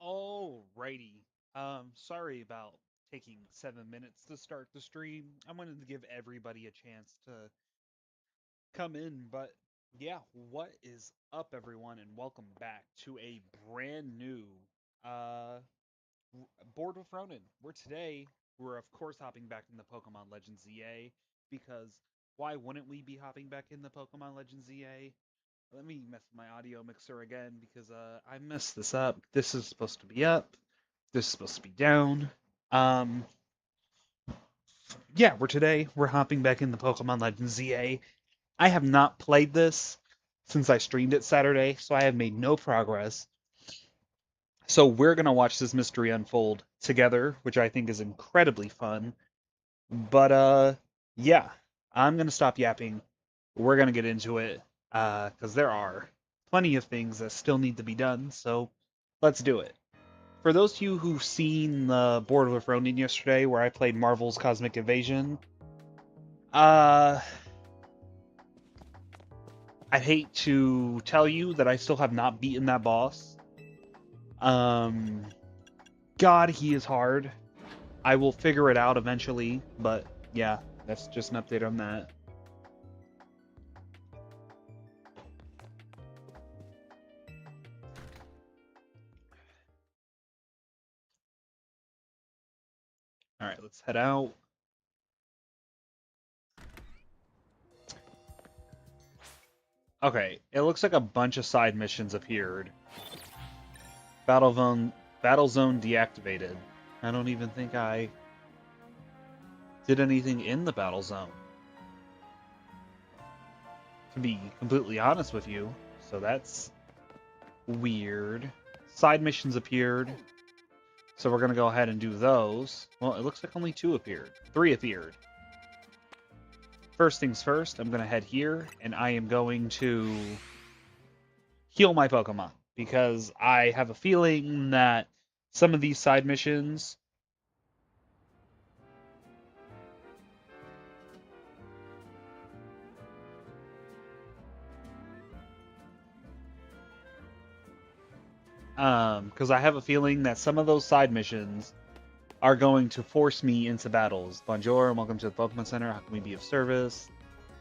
Alrighty. Sorry about taking 7 minutes to start the stream. I wanted to give everybody a chance to come in, but yeah, what is up, everyone, and welcome back to a brand new uh Board with Ronin. We're of course hopping back in the Pokemon Legends ZA because why wouldn't we be hopping back in the Pokemon Legends ZA? Let me mess with my audio mixer again because I messed this up. This is supposed to be up. This is supposed to be down. Um, yeah, we're hopping back in the Pokemon Legends ZA. I have not played this since I streamed it Saturday, so I have made no progress. So we're gonna watch this mystery unfold together, which I think is incredibly fun. But yeah, I'm gonna stop yapping. We're gonna get into it because there are plenty of things that still need to be done. So let's do it. For those of you who've seen the Board with Ronin yesterday, where I played Marvel's Cosmic Invasion, uh, I hate to tell you that I still have not beaten that boss. Um, God, he is hard. I will figure it out eventually, but yeah, that's just an update on that. All right, let's head out. Okay, it looks like a bunch of side missions appeared. Battle zone, battle zone deactivated. I don't even think I did anything in the battle zone, to be completely honest with you. So that's weird. Side missions appeared, so we're gonna go ahead and do those. Well, it looks like only two appeared. Three appeared. First things first, I'm gonna head here, and I am going to heal my Pokemon because I have a feeling that some of these side missions because I have a feeling that some of those side missions are going to force me into battles. Bonjour, welcome to the Pokemon Center. How can we be of service?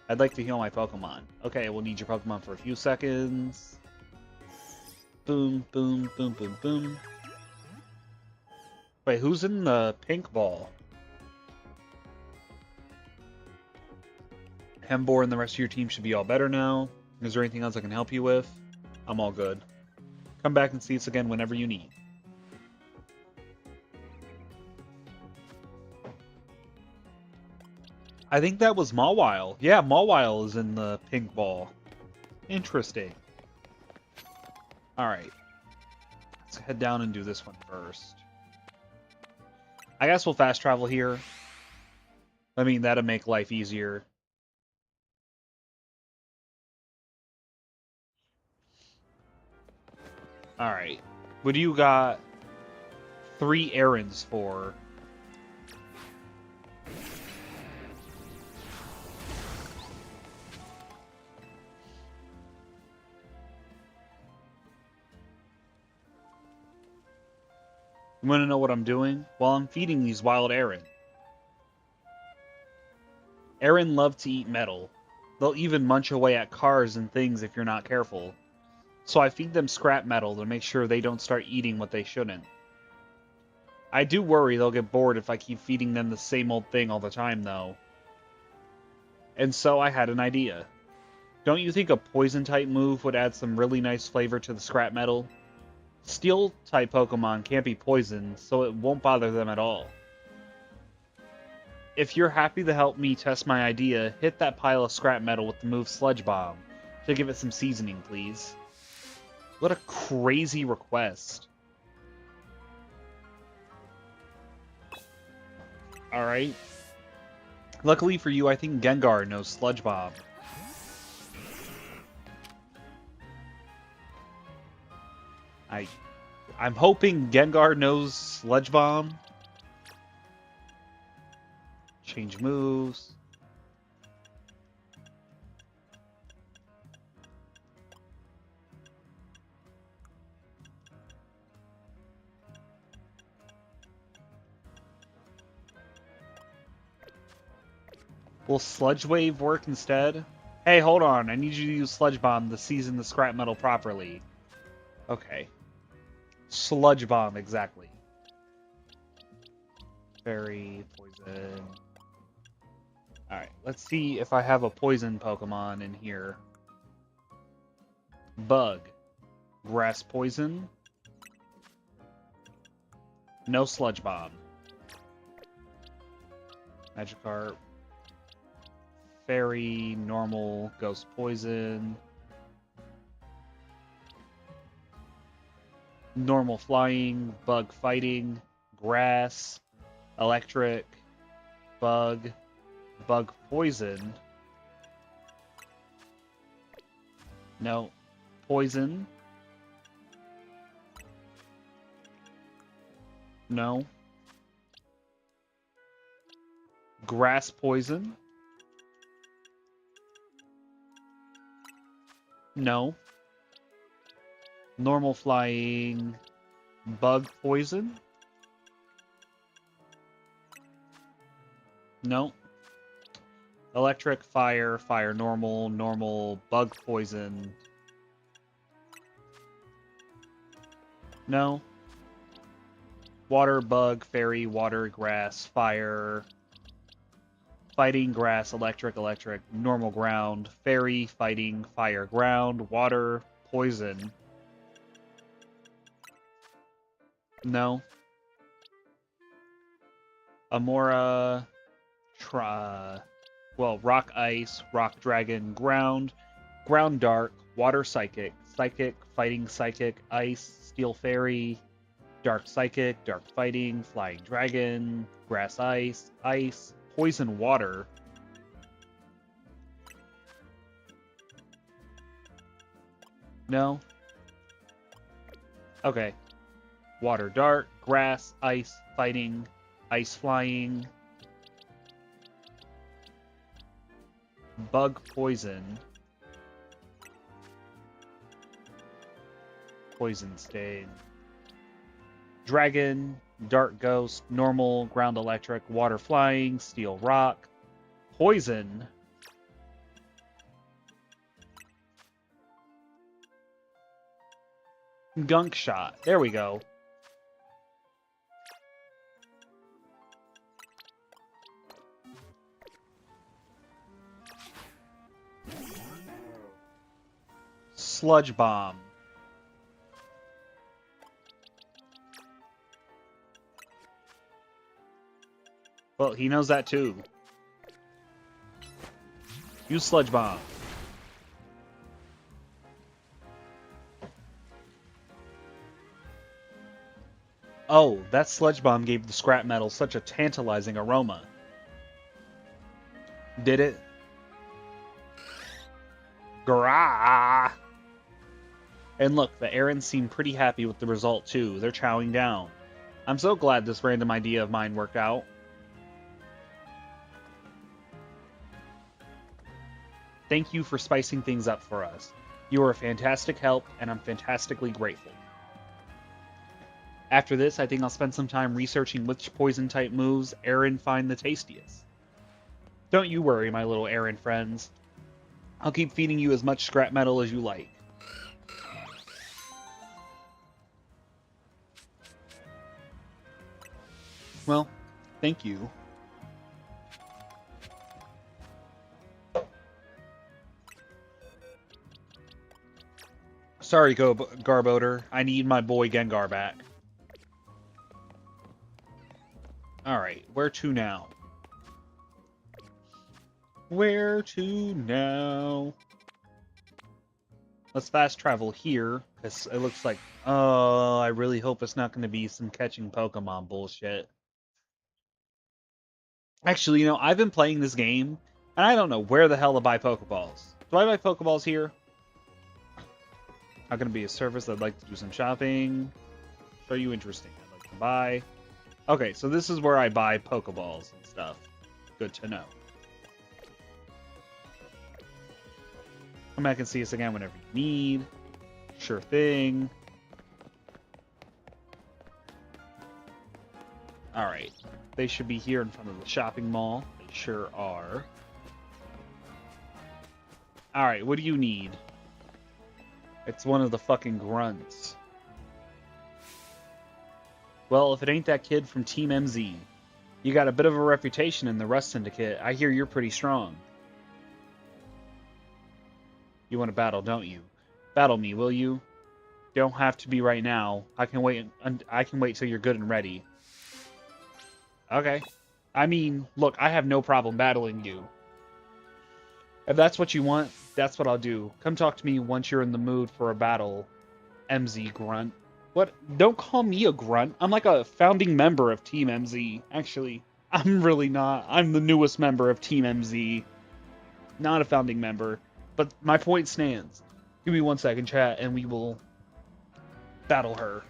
I'd like to heal my Pokemon. Okay, we'll need your Pokemon for a few seconds. Boom, boom, boom, boom, boom. Wait, who's in the pink ball? Hembor and the rest of your team should be all better now. Is there anything else I can help you with? I'm all good. Come back and see us again whenever you need. I think that was Mawile. Yeah, Mawile is in the pink ball. Interesting. Alright. Let's head down and do this one first. I guess we'll fast travel here. I mean, that'll make life easier. Alright. What do you got 3 errands for? You want to know what I'm doing? Well, I'm feeding these wild Aaron. Aaron love to eat metal. They'll even munch away at cars and things if you're not careful. So I feed them scrap metal to make sure they don't start eating what they shouldn't. I do worry they'll get bored if I keep feeding them the same old thing all the time, though. And so I had an idea. Don't you think a poison type move would add some really nice flavor to the scrap metal? Steel type Pokemon can't be poisoned, so it won't bother them at all. If you're happy to help me test my idea, hit that pile of scrap metal with the move Sludge Bomb to give it some seasoning, please. What a crazy request. Alright. Luckily for you, I think Gengar knows Sludge Bomb. I I'm hoping Gengar knows Sludge Bomb. Change moves. Will Sludge Wave work instead? Hey, hold on. I need you to use Sludge Bomb to season the scrap metal properly. Okay. Sludge Bomb, exactly. Fairy, poison. Alright, let's see if I have a poison Pokemon in here. Bug. Grass Poison. No Sludge Bomb. Magikarp. Fairy, normal, Ghost Poison. Normal Flying, Bug Fighting, Grass, Electric, Bug, Bug Poison. No. Poison. No. Grass Poison. No. Normal Flying, Bug Poison. No. Electric, Fire, Fire Normal, Normal, Bug Poison. No. Water, Bug, Fairy, Water, Grass, Fire, Fighting, Grass, Electric, Electric, Normal Ground, Fairy, Fighting, Fire, Ground, Water, Poison. No. Amora, Rock Ice, Rock Dragon, Ground, Ground Dark, Water Psychic, Psychic, Fighting Psychic, Ice, Steel Fairy, Dark Psychic, Dark Fighting, Flying Dragon, Grass Ice, Ice, Poison Water. No? Okay. Water Dark, Grass, Ice, Fighting, Ice Flying, Bug Poison, Poison Stain, Dragon, Dark Ghost, Normal, Ground Electric, Water Flying, Steel Rock, Poison, Gunk Shot. There we go. Sludge Bomb. Well, he knows that too. Use Sludge Bomb. Oh, that Sludge Bomb gave the scrap metal such a tantalizing aroma. Did it? Grah! And look, the Errands seem pretty happy with the result too. They're chowing down. I'm so glad this random idea of mine worked out. Thank you for spicing things up for us. You are a fantastic help, and I'm fantastically grateful. After this, I think I'll spend some time researching which poison-type moves Aaron find the tastiest. Don't you worry, my little Aaron friends. I'll keep feeding you as much scrap metal as you like. Well, thank you. Sorry, Garboder. I need my boy Gengar back. Alright, where to now? Where to now? Let's fast travel here, because it looks like... Oh, I really hope it's not going to be some catching Pokemon bullshit. Actually, I've been playing this game, and I don't know where the hell to buy Pokeballs. Do I buy Pokeballs here? Not going to be a service. I'd like to do some shopping. Show you interesting. I'd like to buy. Okay, so this is where I buy Pokeballs and stuff. Good to know. Come back and see us again whenever you need. Sure thing. Alright. They should be here in front of the shopping mall. They sure are. Alright, what do you need? It's one of the fucking grunts. Well, if it ain't that kid from Team MZ. You got a bit of a reputation in the Rust Syndicate. I hear you're pretty strong. You want to battle, don't you? Battle me, will you? Don't have to be right now. I can wait. I can wait till you're good and ready. Okay. I mean, look, I have no problem battling you. If that's what you want, that's what I'll do. Come talk to me once you're in the mood for a battle, MZ grunt. What? Don't call me a grunt. I'm like a founding member of Team MZ. Actually, I'm really not. I'm the newest member of Team MZ. Not a founding member. But my point stands. Give me 1 second, chat, and we will battle her.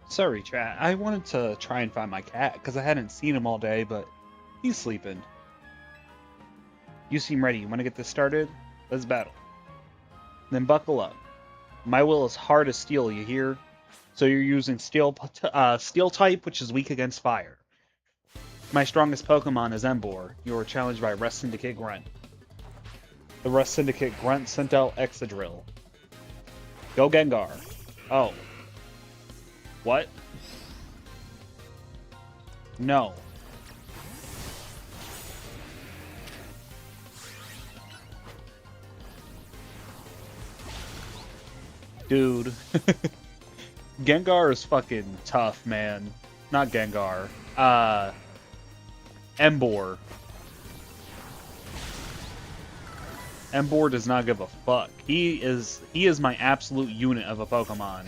Sorry, chat. I wanted to try and find my cat because I hadn't seen him all day, but he's sleeping. You seem ready. You want to get this started? Let's battle. Then buckle up. My will is hard as steel, you hear? So you're using steel type, which is weak against fire. My strongest Pokemon is Emboar. You are challenged by Rust Syndicate Grunt. The Rust Syndicate Grunt sent out Excadrill. Go Gengar. Oh. What? No. Dude. Gengar is fucking tough, man. Not Gengar. Emboar. Emboar does not give a fuck. He is my absolute unit of a Pokemon.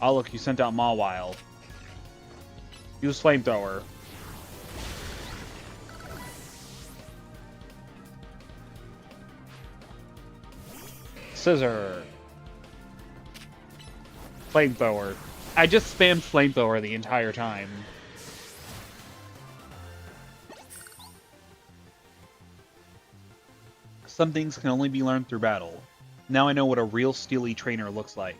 Oh look, you sent out Mawile. Use Flamethrower. Scissor. Flamethrower. I just spammed Flamethrower the entire time. Some things can only be learned through battle. Now I know what a real steely trainer looks like.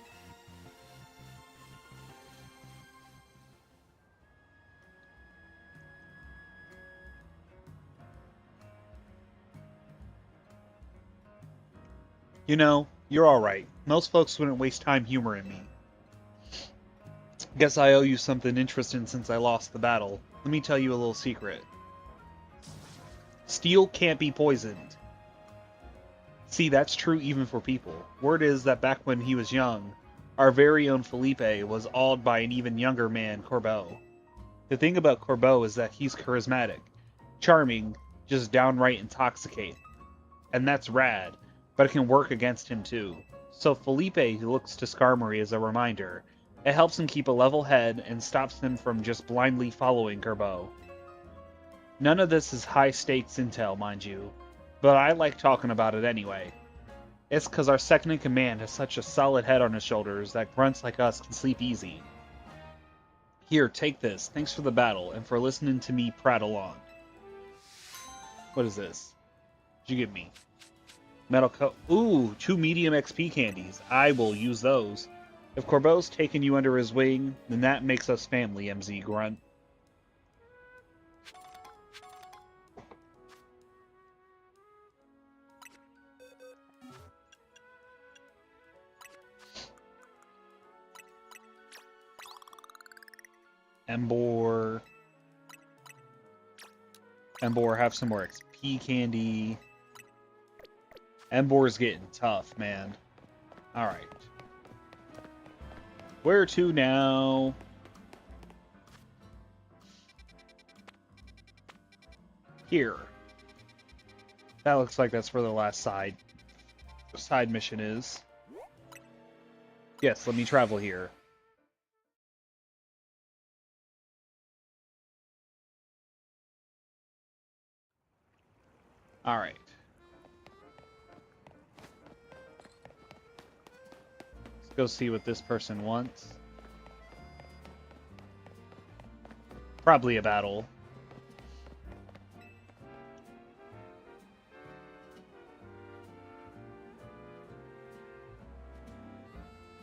You know, you're alright. Most folks wouldn't waste time humoring me. Guess I owe you something interesting since I lost the battle. Let me tell you a little secret. Steel can't be poisoned. See, that's true even for people. Word is that back when he was young, our very own Felipe was awed by an even younger man, Corbeau. The thing about Corbeau is that he's charismatic, charming, just downright intoxicating. And that's rad, but it can work against him too. So Felipe looks to Skarmory as a reminder, It helps him keep a level head and stops him from just blindly following Gerbo. None of this is high stakes intel, mind you, but I like talking about it anyway. It's because our second in command has such a solid head on his shoulders that grunts like us can sleep easy. Here, take this. Thanks for the battle and for listening to me prattle on. What is this? What'd you give me? Metal coat. Ooh, 2 medium XP candies. I will use those. If Corbeau's taken you under his wing, then that makes us family, MZ Grunt. Embor. Embor, have some more XP candy. Embor's getting tough, man. Alright. Where to now? Here. That looks like that's where the last side mission is. Yes, let me travel here. Alright. Let's go see what this person wants. Probably a battle.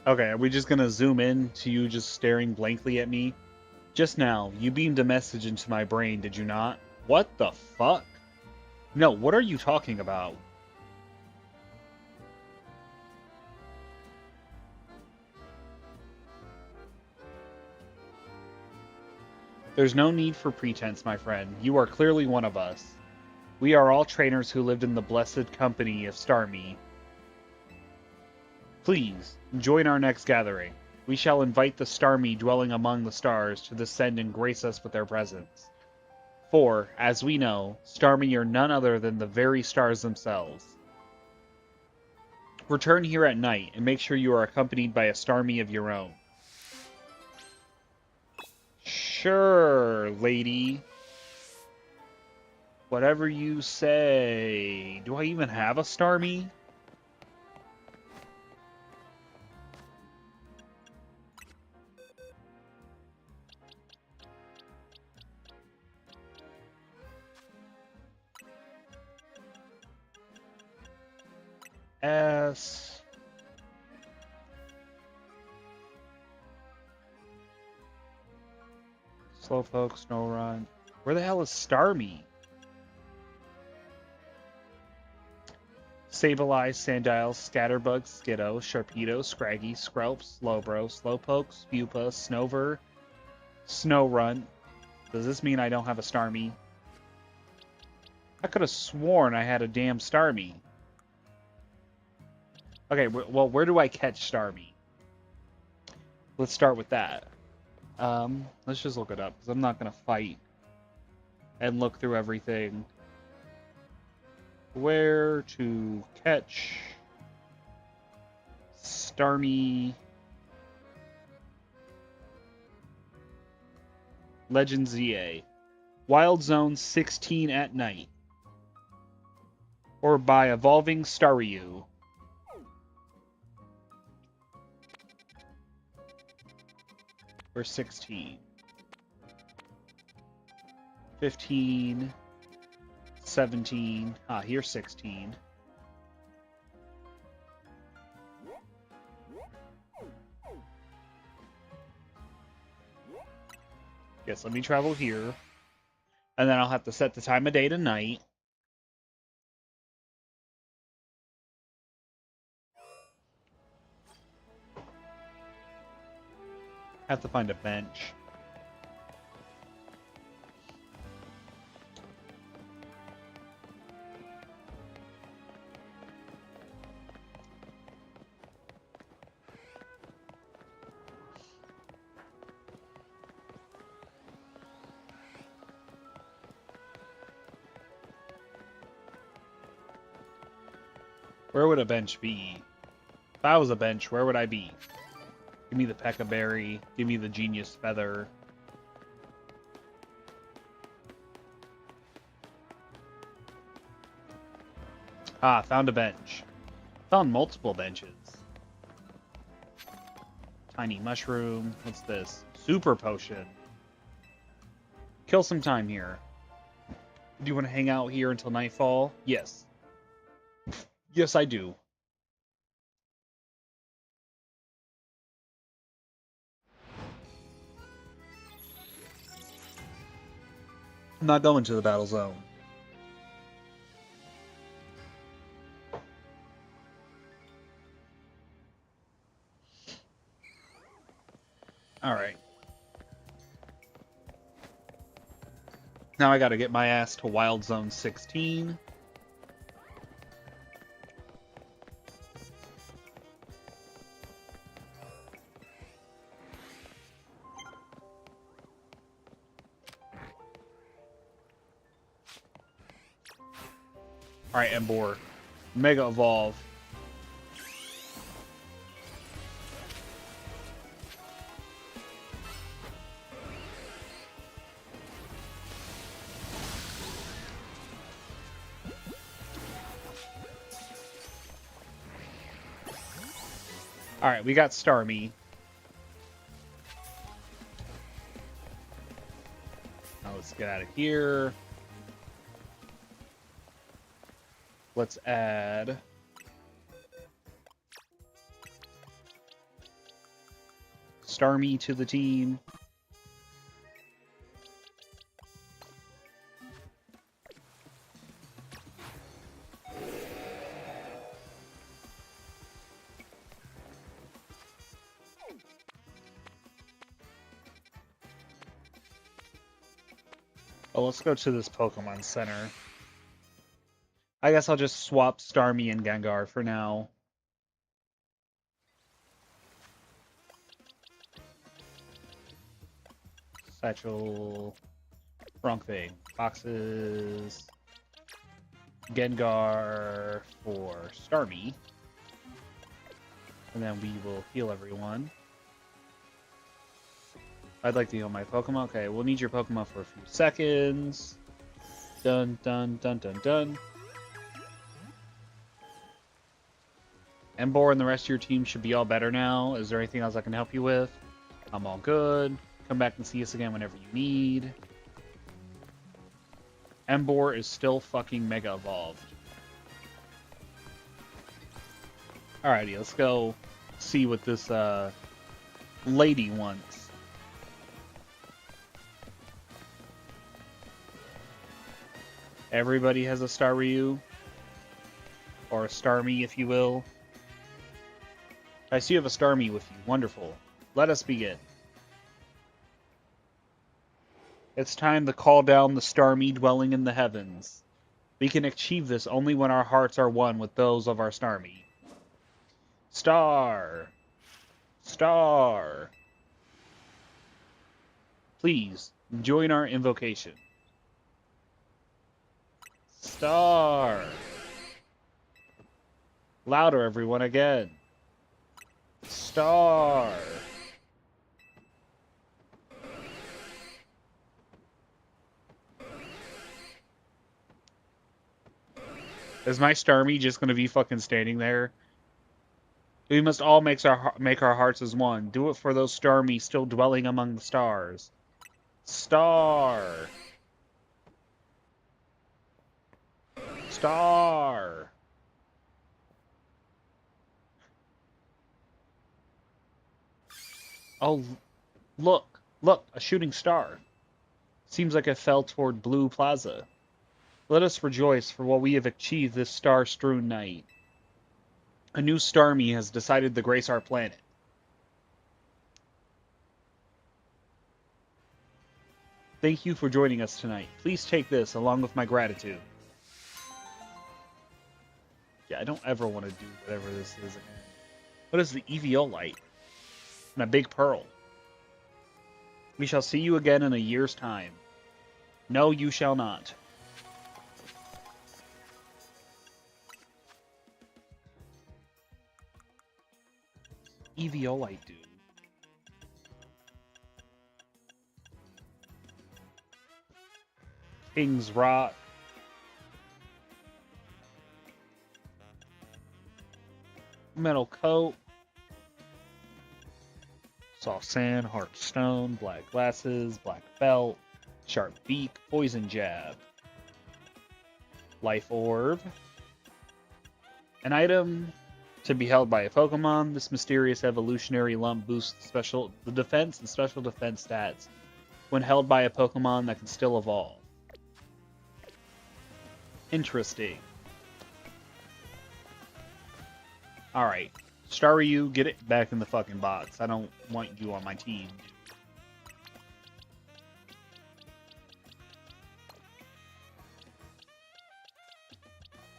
Okay, are we just gonna zoom in to you just staring blankly at me? Just now, you beamed a message into my brain, did you not? What the fuck? No, what are you talking about? There's no need for pretense, my friend. You are clearly one of us. We are all trainers who lived in the blessed company of Starmie. Please, join our next gathering. We shall invite the Starmie dwelling among the stars to descend and grace us with their presence. For, as we know, Starmie are none other than the very stars themselves. Return here at night and make sure you are accompanied by a Starmie of your own. Sure, lady. Whatever you say. Do I even have a Starmie? S. Slowpoke, Snowrun. Where the hell is Starmie? Sableye, Sandile, Scatterbug, Skiddo, Sharpedo, Scraggy, Skrelp, Slowbro, Slowpoke, Spupa, Snover, Snowrun. Does this mean I don't have a Starmie? I could have sworn I had a damn Starmie. Okay, well, where do I catch Starmie? Let's start with that. Let's just look it up, because I'm not going to fight and look through everything. Where to catch Starmie. Legend ZA. Wild Zone 16 at night. Or by evolving Staryu. Or 16. 15. 17. Ah, here's 16. Yes, let me travel here. And then I'll have to set the time of day to night. Have to find a bench. Where would a bench be? If I was a bench, where would I be? Give me the Pekka Berry. Give me the Genius Feather. Ah, found a bench. Found multiple benches. Tiny Mushroom. What's this? Super Potion. Kill some time here. Do you want to hang out here until nightfall? Yes. Yes, I do. I'm not going to the battle zone. Alright. Now I gotta get my ass to Wild Zone 16. Alright, Embor. Mega Evolve. Alright, we got Starmie. Now let's get out of here. Let's add... Starmie to the team. Oh, let's go to this Pokemon Center. I guess I'll just swap Starmie and Gengar for now. Satchel... Wrong thing. Boxes... Gengar for Starmie. And then we will heal everyone. I'd like to heal my Pokemon. Okay, we'll need your Pokemon for a few seconds. Dun, dun, dun, dun, dun. Embor and the rest of your team should be all better now. Is there anything else I can help you with? I'm all good. Come back and see us again whenever you need. Embor is still fucking Mega Evolved. Alrighty, let's go see what this lady wants. Everybody has a Staryu. Or a Starmie, if you will. I see you have a Starmie with you. Wonderful. Let us begin. It's time to call down the Starmie dwelling in the heavens. We can achieve this only when our hearts are one with those of our Starmie. Star! Star! Please, join our invocation. Star! Louder, everyone, again. Star! Is my Starmie just gonna be fucking standing there? We must all make our hearts as one. Do it for those Starmie still dwelling among the stars. Star! Star! Oh, look! Look! A shooting star! Seems like it fell toward Blue Plaza. Let us rejoice for what we have achieved this star-strewn night. A new Starmie has decided to grace our planet. Thank you for joining us tonight. Please take this along with my gratitude. Yeah, I don't ever want to do whatever this is again. What is the Eviolite? And a big pearl. We shall see you again in a year's time. No, you shall not. Eviolite, dude. King's Rock, Metal Coat, Soft Sand, Hard Stone, Black Glasses, Black Belt, Sharp Beak, Poison Jab, Life Orb. An item to be held by a Pokemon. This mysterious evolutionary lump boosts the defense and special defense stats when held by a Pokemon that can still evolve. Interesting. Alright. Staryu, get it back in the fucking box. I don't want you on my team.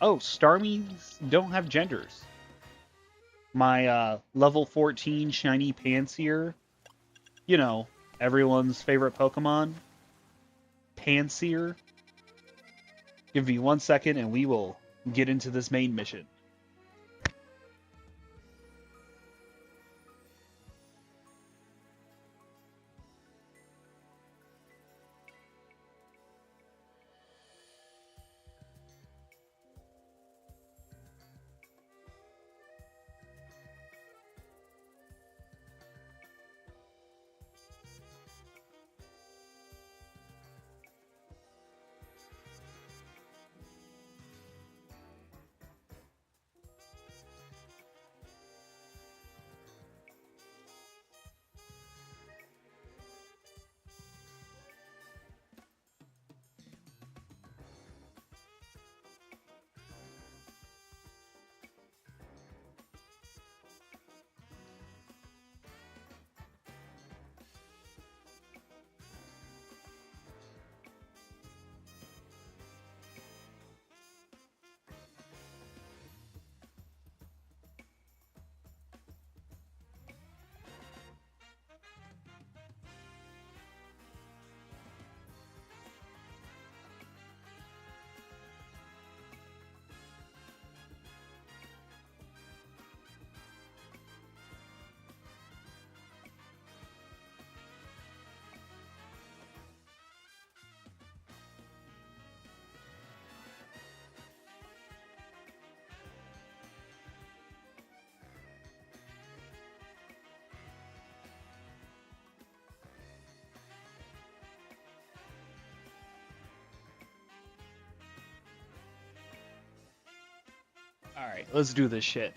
Oh, Starmies don't have genders. My level 14 shiny Panseer, you know, everyone's favorite Pokemon, Panseer. Give me 1 second and we will get into this main mission. Alright, let's do this shit.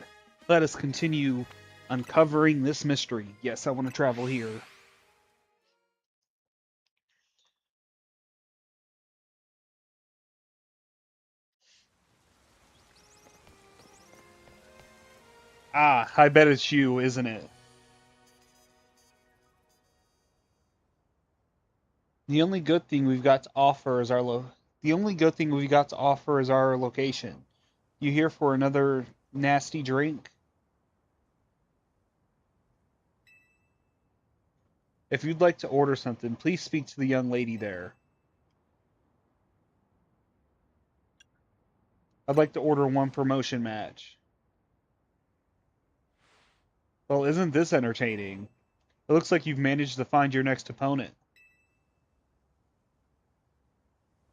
Let us continue uncovering this mystery. Yes, I want to travel here. Ah, I bet it's you, isn't it? The only good thing we've got to offer is The only good thing we've got to offer is our location. You here for another nasty drink? If you'd like to order something, please speak to the young lady there. I'd like to order one promotion match. Well, isn't this entertaining? It looks like you've managed to find your next opponent.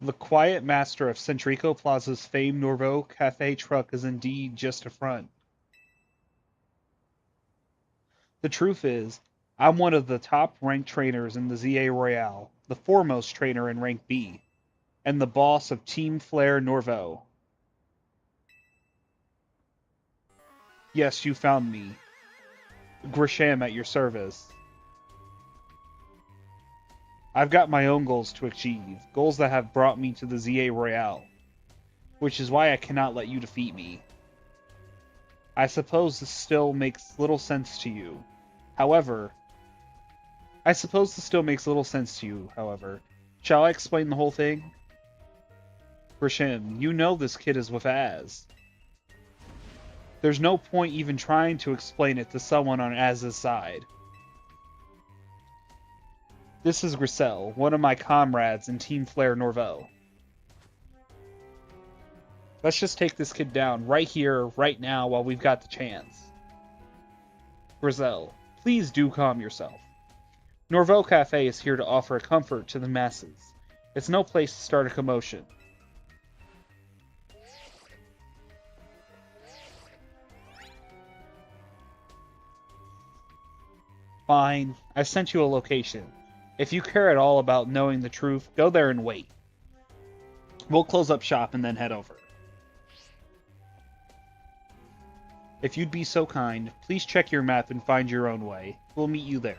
The quiet master of Centrico Plaza's famed Norvo Cafe truck is indeed just a front. The truth is, I'm one of the top-ranked trainers in the ZA Royale, the foremost trainer in rank B, and the boss of Team Flare Norvo. Yes, you found me. Grisham at your service. I've got my own goals to achieve, goals that have brought me to the ZA Royale, which is why I cannot let you defeat me. I suppose this still makes little sense to you. However, shall I explain the whole thing? Grisham, you know this kid is with Az. There's no point even trying to explain it to someone on Az's side. This is Grisel, one of my comrades in Team Flare Norvo. Let's just take this kid down right here, right now, while we've got the chance. Grisel, please do calm yourself. Norvo Cafe is here to offer comfort to the masses, It's no place to start a commotion. Fine, I sent you a location. If you care at all about knowing the truth, go there and wait. We'll close up shop and then head over. If you'd be so kind, please check your map and find your own way. We'll meet you there.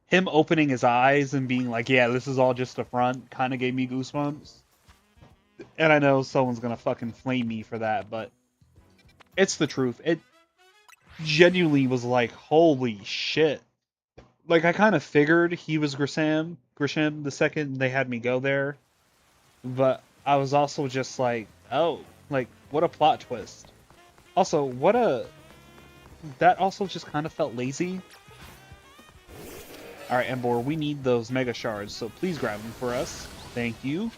Him opening his eyes and being like, yeah, this is all just a front, kind of gave me goosebumps. And I know someone's gonna fucking flame me for that, but it's the truth. It genuinely was like, holy shit. Like, I kind of figured he was Grisham the second they had me go there. But I was also just like, oh, like, what a plot twist. Also, what a... That also just kind of felt lazy. Alright, Embor, we need those Mega Shards, so please grab them for us. Thank you.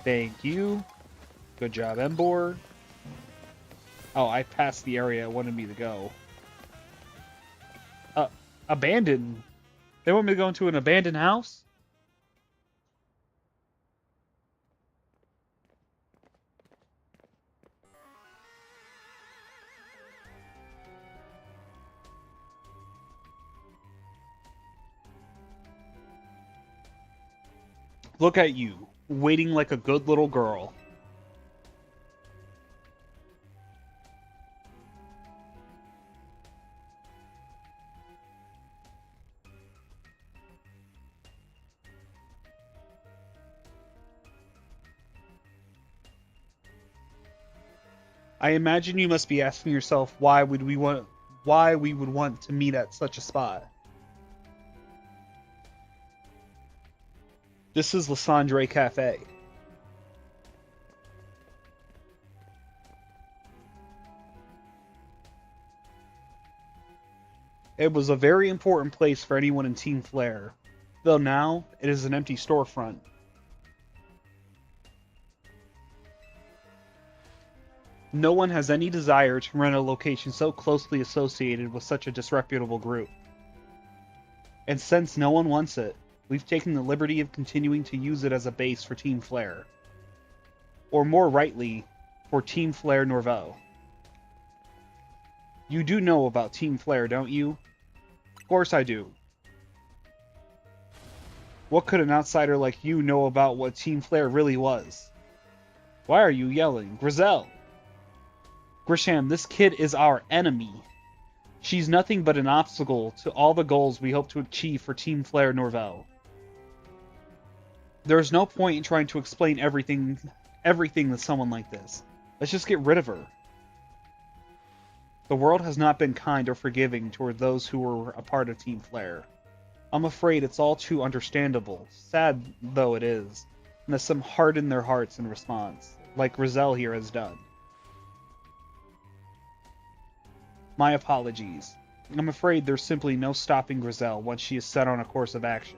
Thank you. Good job, Embor. Oh, I passed the area it wanted me to go. Abandoned? They want me to go into an abandoned house? Look at you, waiting like a good little girl. I imagine you must be asking yourself why we would want to meet at such a spot. This is Lysandre Cafe. It was a very important place for anyone in Team Flare, though now it is an empty storefront. No one has any desire to rent a location so closely associated with such a disreputable group. And since no one wants it, we've taken the liberty of continuing to use it as a base for Team Flare. Or more rightly, for Team Flare Norvaux. You do know about Team Flare, don't you? Of course I do. What could an outsider like you know about what Team Flare really was? Why are you yelling? Grizel! Grisham, this kid is our enemy. She's nothing but an obstacle to all the goals we hope to achieve for Team Flare Norvaux. There is no point in trying to explain everything to someone like this. Let's just get rid of her. The world has not been kind or forgiving toward those who were a part of Team Flare. I'm afraid it's all too understandable, sad though it is, and that some harden their hearts in response, like Grizel here has done. My apologies. I'm afraid there's simply no stopping Grizel once she is set on a course of action.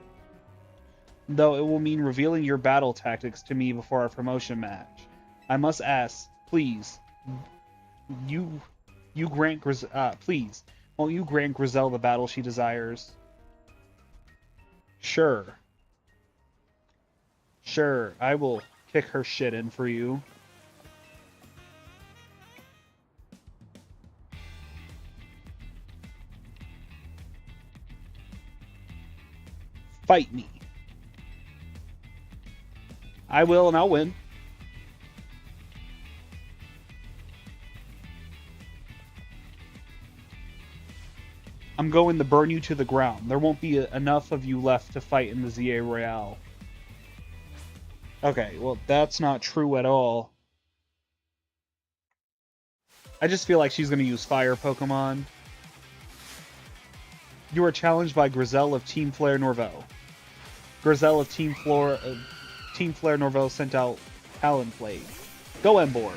Though it will mean revealing your battle tactics to me before our promotion match. I must ask, please, won't you grant Grizel the battle she desires? Sure, I will kick her shit in for you. Fight me. I will, and I'll win. I'm going to burn you to the ground. There won't be enough of you left to fight in the ZA Royale. Okay, well, that's not true at all. I just feel like she's going to use fire Pokemon. You are challenged by Grizel of Team Flare Norvaux. Grizel of Team Flare Norvaux sent out Talonflame. Go, Embor.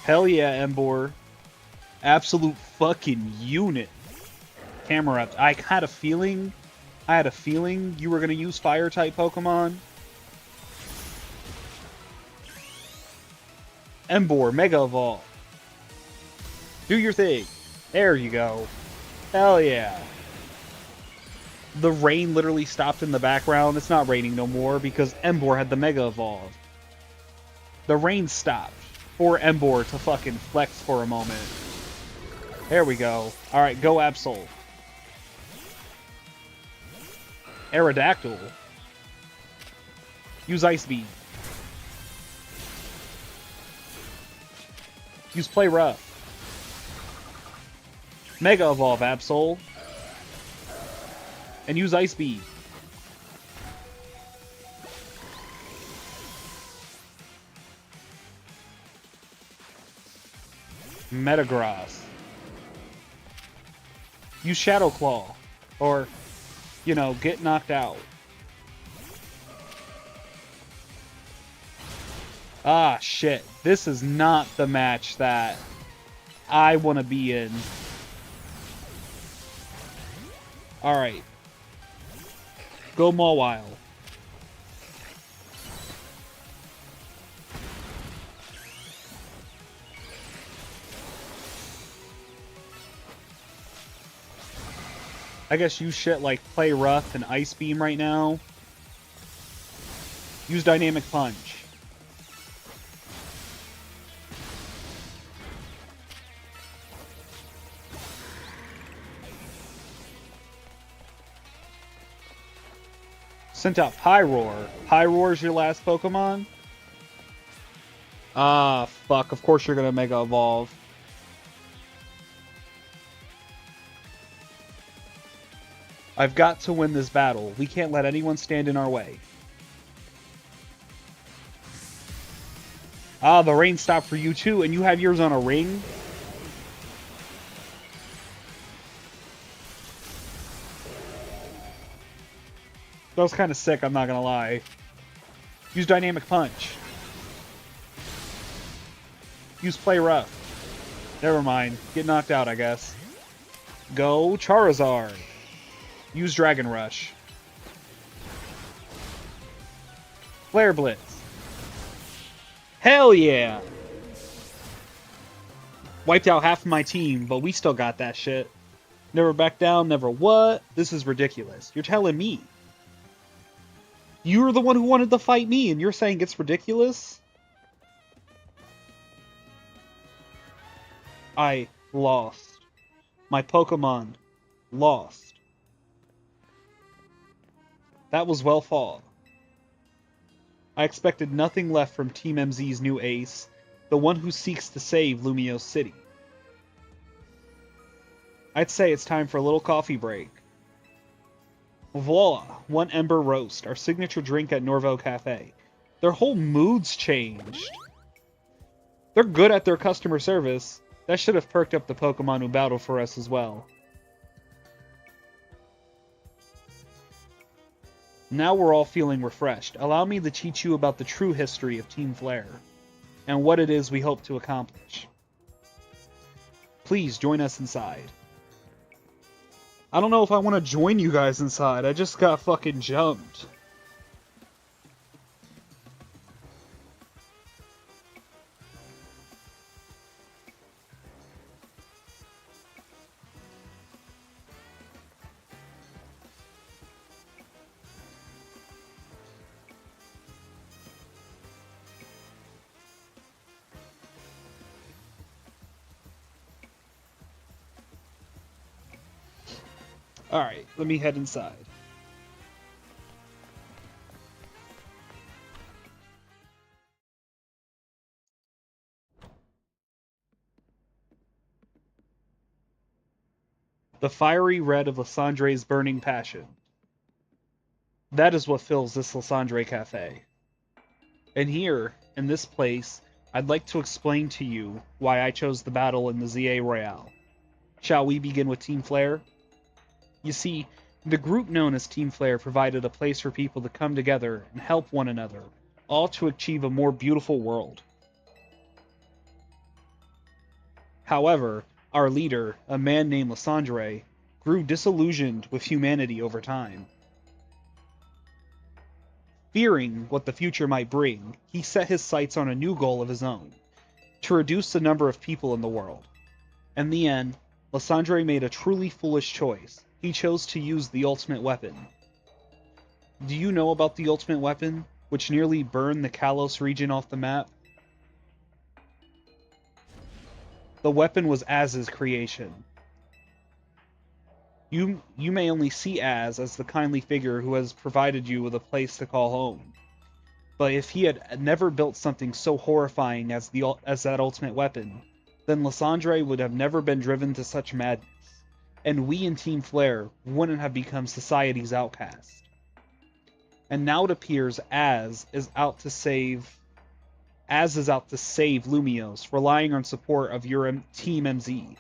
Hell yeah, Embor. Absolute fucking unit. Camera up. I had a feeling I had a feeling you were going to use Fire-type Pokemon. Emboar, Mega Evolve. Do your thing. There you go. Hell yeah. The rain literally stopped in the background. It's not raining no more because Emboar had the Mega Evolve. The rain stopped for Emboar to fucking flex for a moment. There we go. Alright, go Absol. Aerodactyl. Use Ice Beam. Use Play Rough. Mega Evolve Absol. And use Ice Beam. Metagross. Use Shadow Claw. Or, you know, get knocked out. Ah, shit. This is not the match that I want to be in. Alright. Go Mawile. I guess use shit like Play Rough and Ice Beam right now. Use Dynamic Punch. Sent out Pyroar. Pyroar's your last Pokemon? Ah, fuck. Of course you're gonna Mega Evolve. I've got to win this battle. We can't let anyone stand in our way. Ah, the rain stopped for you too, and you have yours on a ring? That was kind of sick, I'm not gonna lie. Use Dynamic Punch. Use Play Rough. Never mind. Get knocked out, I guess. Go Charizard. Use Dragon Rush. Flare Blitz. Hell yeah! Wiped out half of my team, but we still got that shit. Never back down, never what? This is ridiculous. You're telling me. You're the one who wanted to fight me, and you're saying it's ridiculous? I lost. My Pokemon lost. That was well fought. I expected nothing left from Team MZ's new ace, the one who seeks to save Lumiose City. I'd say it's time for a little coffee break. Voila, one Ember Roast, our signature drink at Norvo Cafe. Their whole mood's changed. They're good at their customer service. That should have perked up the Pokemon who battle for us as well. Now we're all feeling refreshed. Allow me to teach you about the true history of Team Flare, and what it is we hope to accomplish. Please join us inside. I don't know if I want to join you guys inside. I just got fucking jumped. Alright, let me head inside. The fiery red of Lysandre's burning passion. That is what fills this Lysandre Cafe. And here, in this place, I'd like to explain to you why I chose the battle in the ZA Royale. Shall we begin with Team Flare? You see, the group known as Team Flare provided a place for people to come together and help one another, all to achieve a more beautiful world. However, our leader, a man named Lysandre, grew disillusioned with humanity over time. Fearing what the future might bring, he set his sights on a new goal of his own: to reduce the number of people in the world. In the end, Lysandre made a truly foolish choice. He chose to use the ultimate weapon. Do you know about the ultimate weapon, which nearly burned the Kalos region off the map? The weapon was Az's creation. You may only see Az as the kindly figure who has provided you with a place to call home. But if he had never built something so horrifying as that ultimate weapon, then Lysandre would have never been driven to such madness, and we in Team Flare wouldn't have become society's outcast. And now it appears Az is out to save Lumios, relying on support of your Team MZ.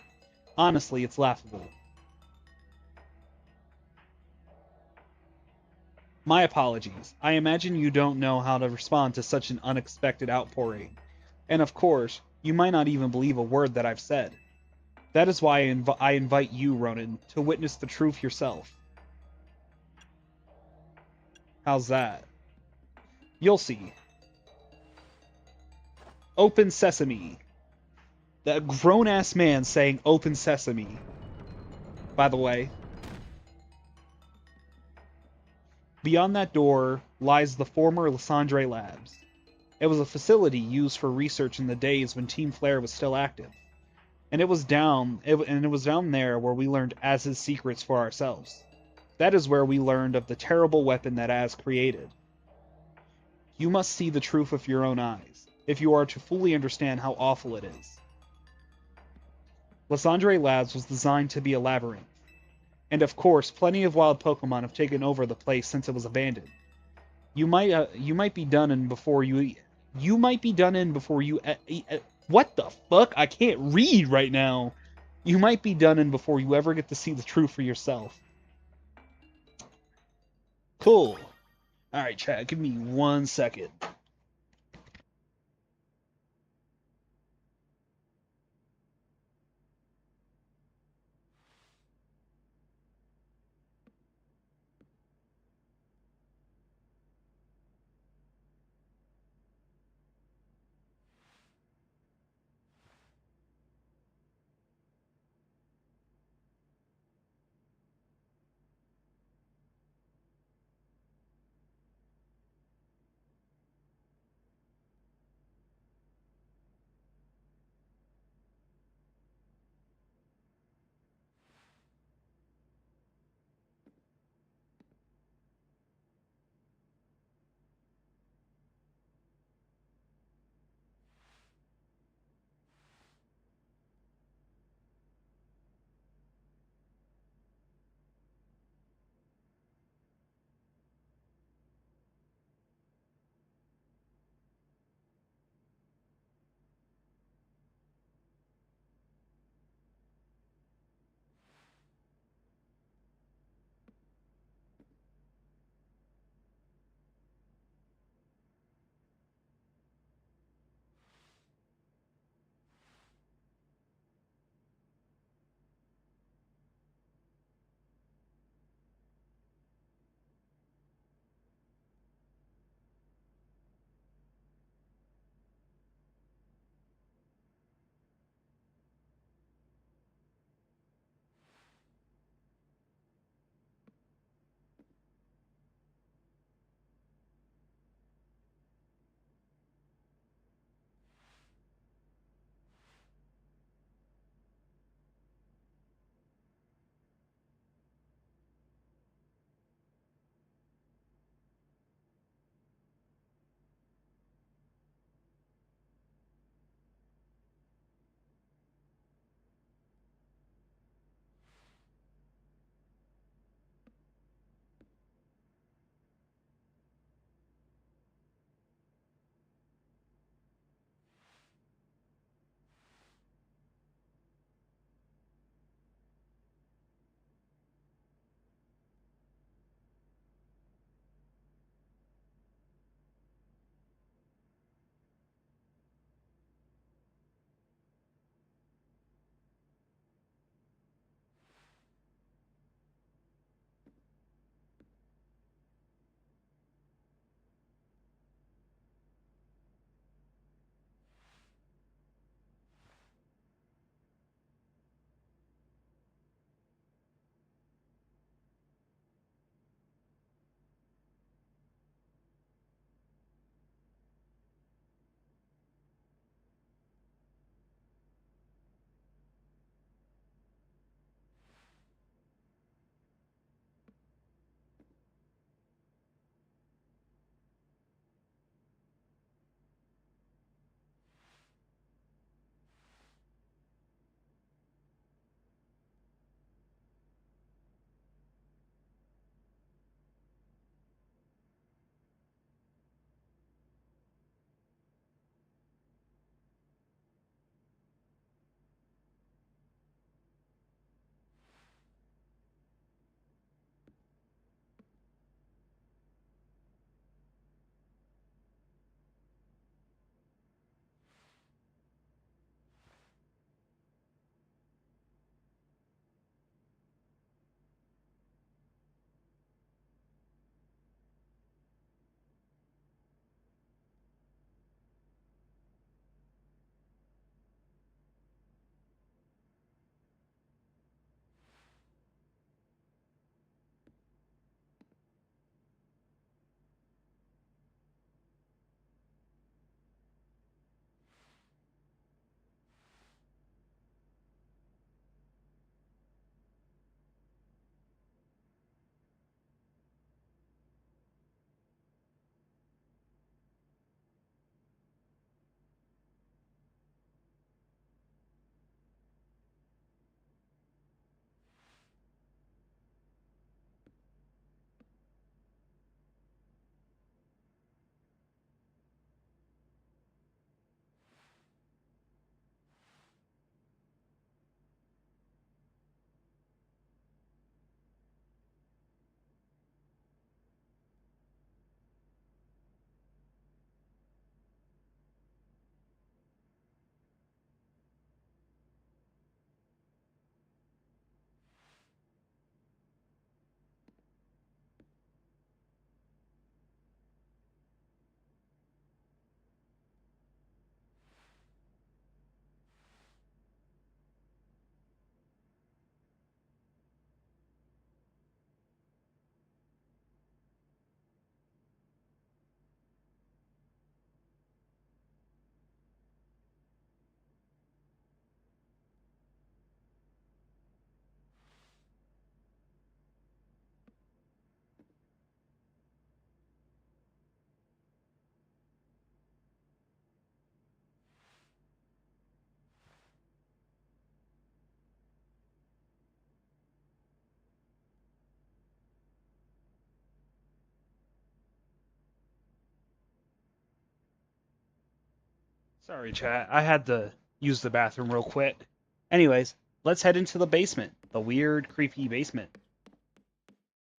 Honestly, it's laughable. My apologies. I imagine you don't know how to respond to such an unexpected outpouring. And of course, you might not even believe a word that I've said. That is why I invite you, Ronin, to witness the truth yourself. How's that? You'll see. Open sesame. That grown ass man saying open sesame. By the way, beyond that door lies the former Lysandre Labs. It was a facility used for research in the days when Team Flare was still active. And it was down there where we learned Az's secrets for ourselves. That is where we learned of the terrible weapon that Az created. You must see the truth with your own eyes, if you are to fully understand how awful it is. Lysandre Labs was designed to be a labyrinth, and of course, plenty of wild Pokemon have taken over the place since it was abandoned. You might be done in before you might be done in before you what the fuck? I can't read right now. You might be done in before you ever get to see the truth for yourself. Cool. All right, chat. Give me 1 second. Sorry, chat. I had to use the bathroom real quick. Anyways, let's head into the basement. The weird, creepy basement.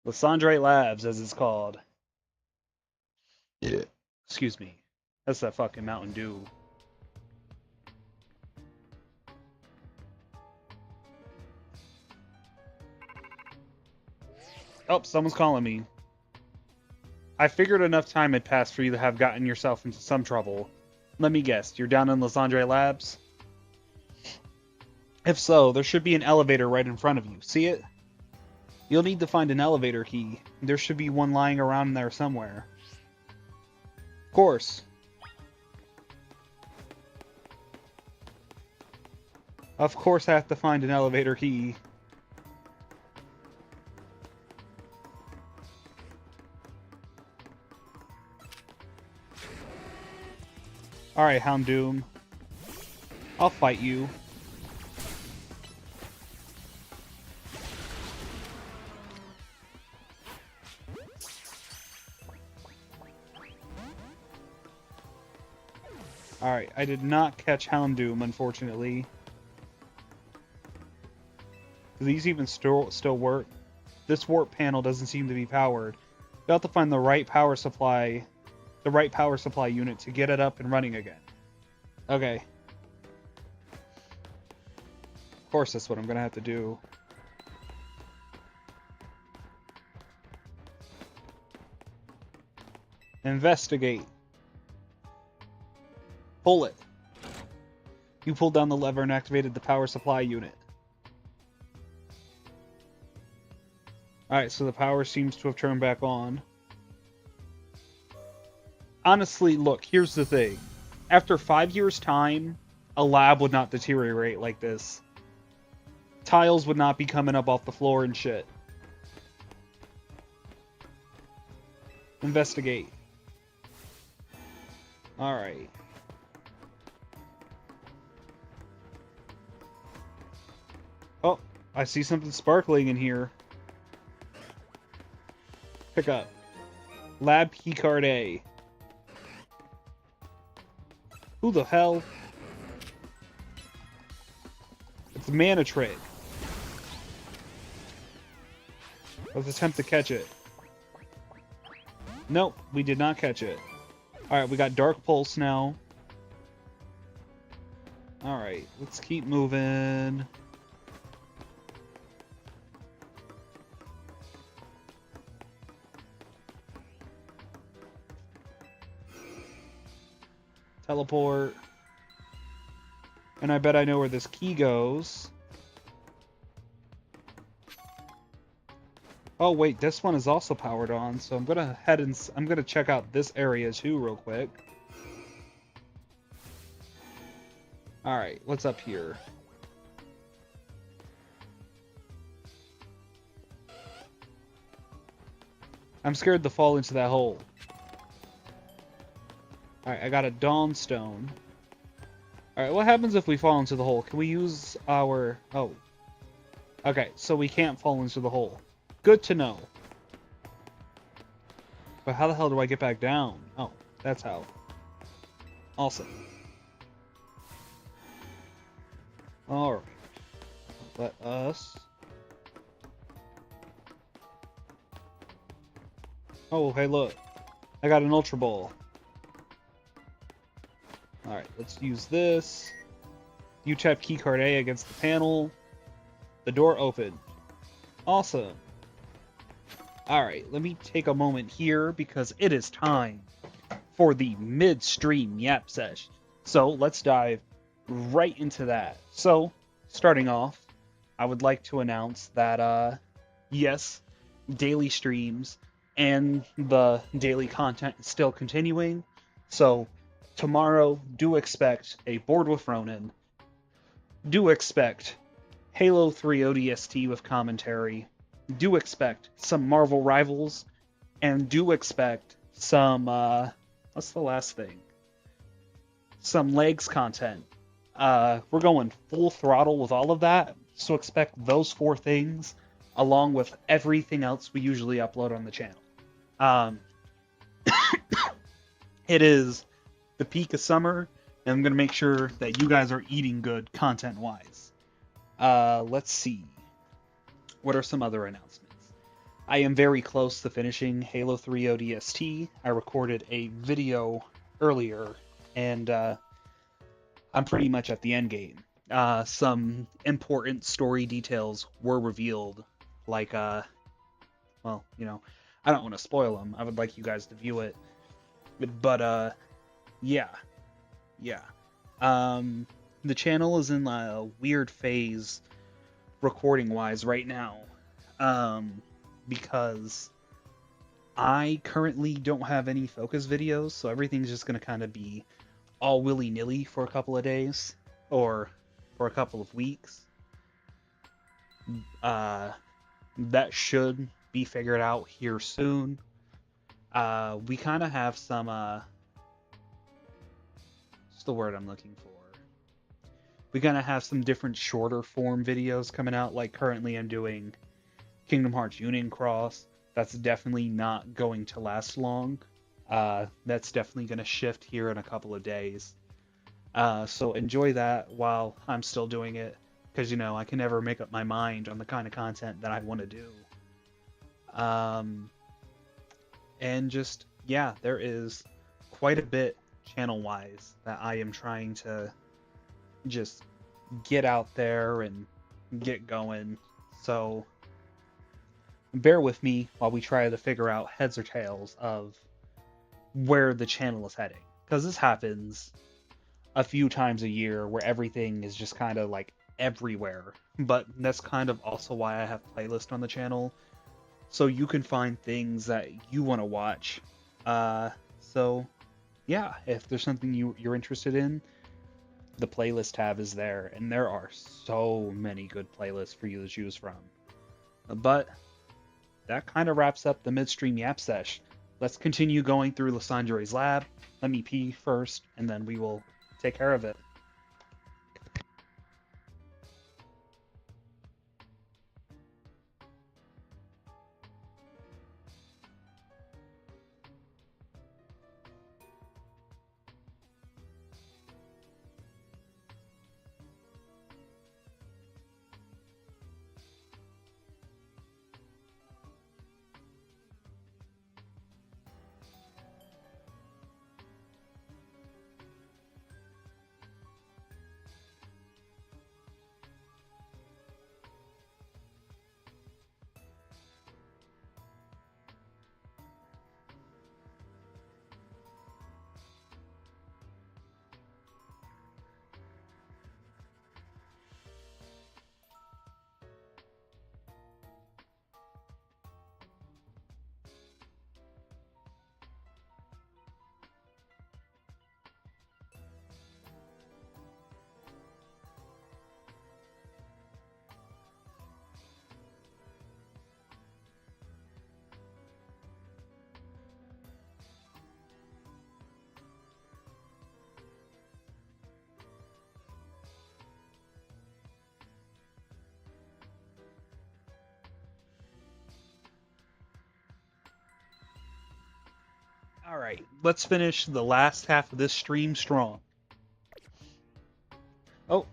Lysandre Labs, as it's called. Yeah. Excuse me. That's that fucking Mountain Dew. Oh, someone's calling me. I figured enough time had passed for you to have gotten yourself into some trouble. Let me guess, you're down in Lysandre Labs? If so, there should be an elevator right in front of you. See it? You'll need to find an elevator key. There should be one lying around there somewhere. Of course. Of course I have to find an elevator key. Alright, Houndoom. I'll fight you. Alright, I did not catch Houndoom, unfortunately. Do these even still work? This warp panel doesn't seem to be powered. You'll have to find the right power supply unit to get it up and running again. Okay. Of course that's what I'm gonna have to do. Investigate. Pull it. You pulled down the lever and activated the power supply unit. Alright, so the power seems to have turned back on. Honestly, look, here's the thing. After 5 years' time, a lab would not deteriorate like this. Tiles would not be coming up off the floor and shit. Investigate. Alright. Oh, I see something sparkling in here. Pick up. Lab keycard A. Who the hell? It's a mana trick. Let's attempt to catch it. Nope, we did not catch it. Alright, we got Dark Pulse now. Alright, let's keep moving. Teleport. And I bet I know where this key goes. Oh wait, this one is also powered on, so I'm gonna head and I'm gonna check out this area too real quick. Alright, what's up here? I'm scared to fall into that hole. Alright, I got a Dawnstone. Alright, what happens if we fall into the hole? Can we use our... Oh. Okay, so we can't fall into the hole. Good to know. But how the hell do I get back down? Oh, that's how. Awesome. Alright. Let us... Oh, hey look. I got an Ultra Ball. Alright, let's use this. You tap keycard A against the panel. The door opened. Awesome. Alright, let me take a moment here because it is time for the midstream yap sesh. So let's dive right into that. So, starting off, I would like to announce that, yes, daily streams and the daily content is still continuing. So, tomorrow, do expect a Board with Ronin. Do expect Halo 3 ODST with commentary. Do expect some Marvel Rivals. And do expect some, what's the last thing? Some legs content. We're going full throttle with all of that. So expect those 4 things along with everything else we usually upload on the channel. It is the peak of summer, and I'm gonna make sure that you guys are eating good content-wise. Let's see. What are some other announcements? I am very close to finishing Halo 3 ODST. I recorded a video earlier, and I'm pretty much at the end game. Some important story details were revealed, like, well, I don't want to spoil them. I would like you guys to view it, but yeah, yeah. Um, the channel is in a weird phase recording wise right now, because I currently don't have any focus videos, so everything's just gonna kind of be all willy nilly for a couple of days or for a couple of weeks. Uh, that should be figured out here soon. We kind of have some, what's the word I'm looking for? We kind of have some different shorter form videos coming out. Like currently, I'm doing Kingdom Hearts Union Cross. That's definitely not going to last long. That's definitely going to shift here in a couple of days. So enjoy that while I'm still doing it, because I can never make up my mind on the kind of content that I want to do. Um, and just yeah, there is quite a bit channel wise that I am trying to just get out there and get going. So bear with me while we try to figure out heads or tails of where the channel is heading, because this happens a few times a year where everything is just kind of like everywhere. But that's kind of also why I have playlists on the channel, so you can find things that you want to watch. So yeah, if there's something you're interested in, the playlist tab is there, and there are so many good playlists for you to choose from. But that kind of wraps up the midstream yap sesh. Let's continue going through Lysandre's lab. Let me pee first, and then we will take care of it. All right, let's finish the last half of this stream strong. Oh,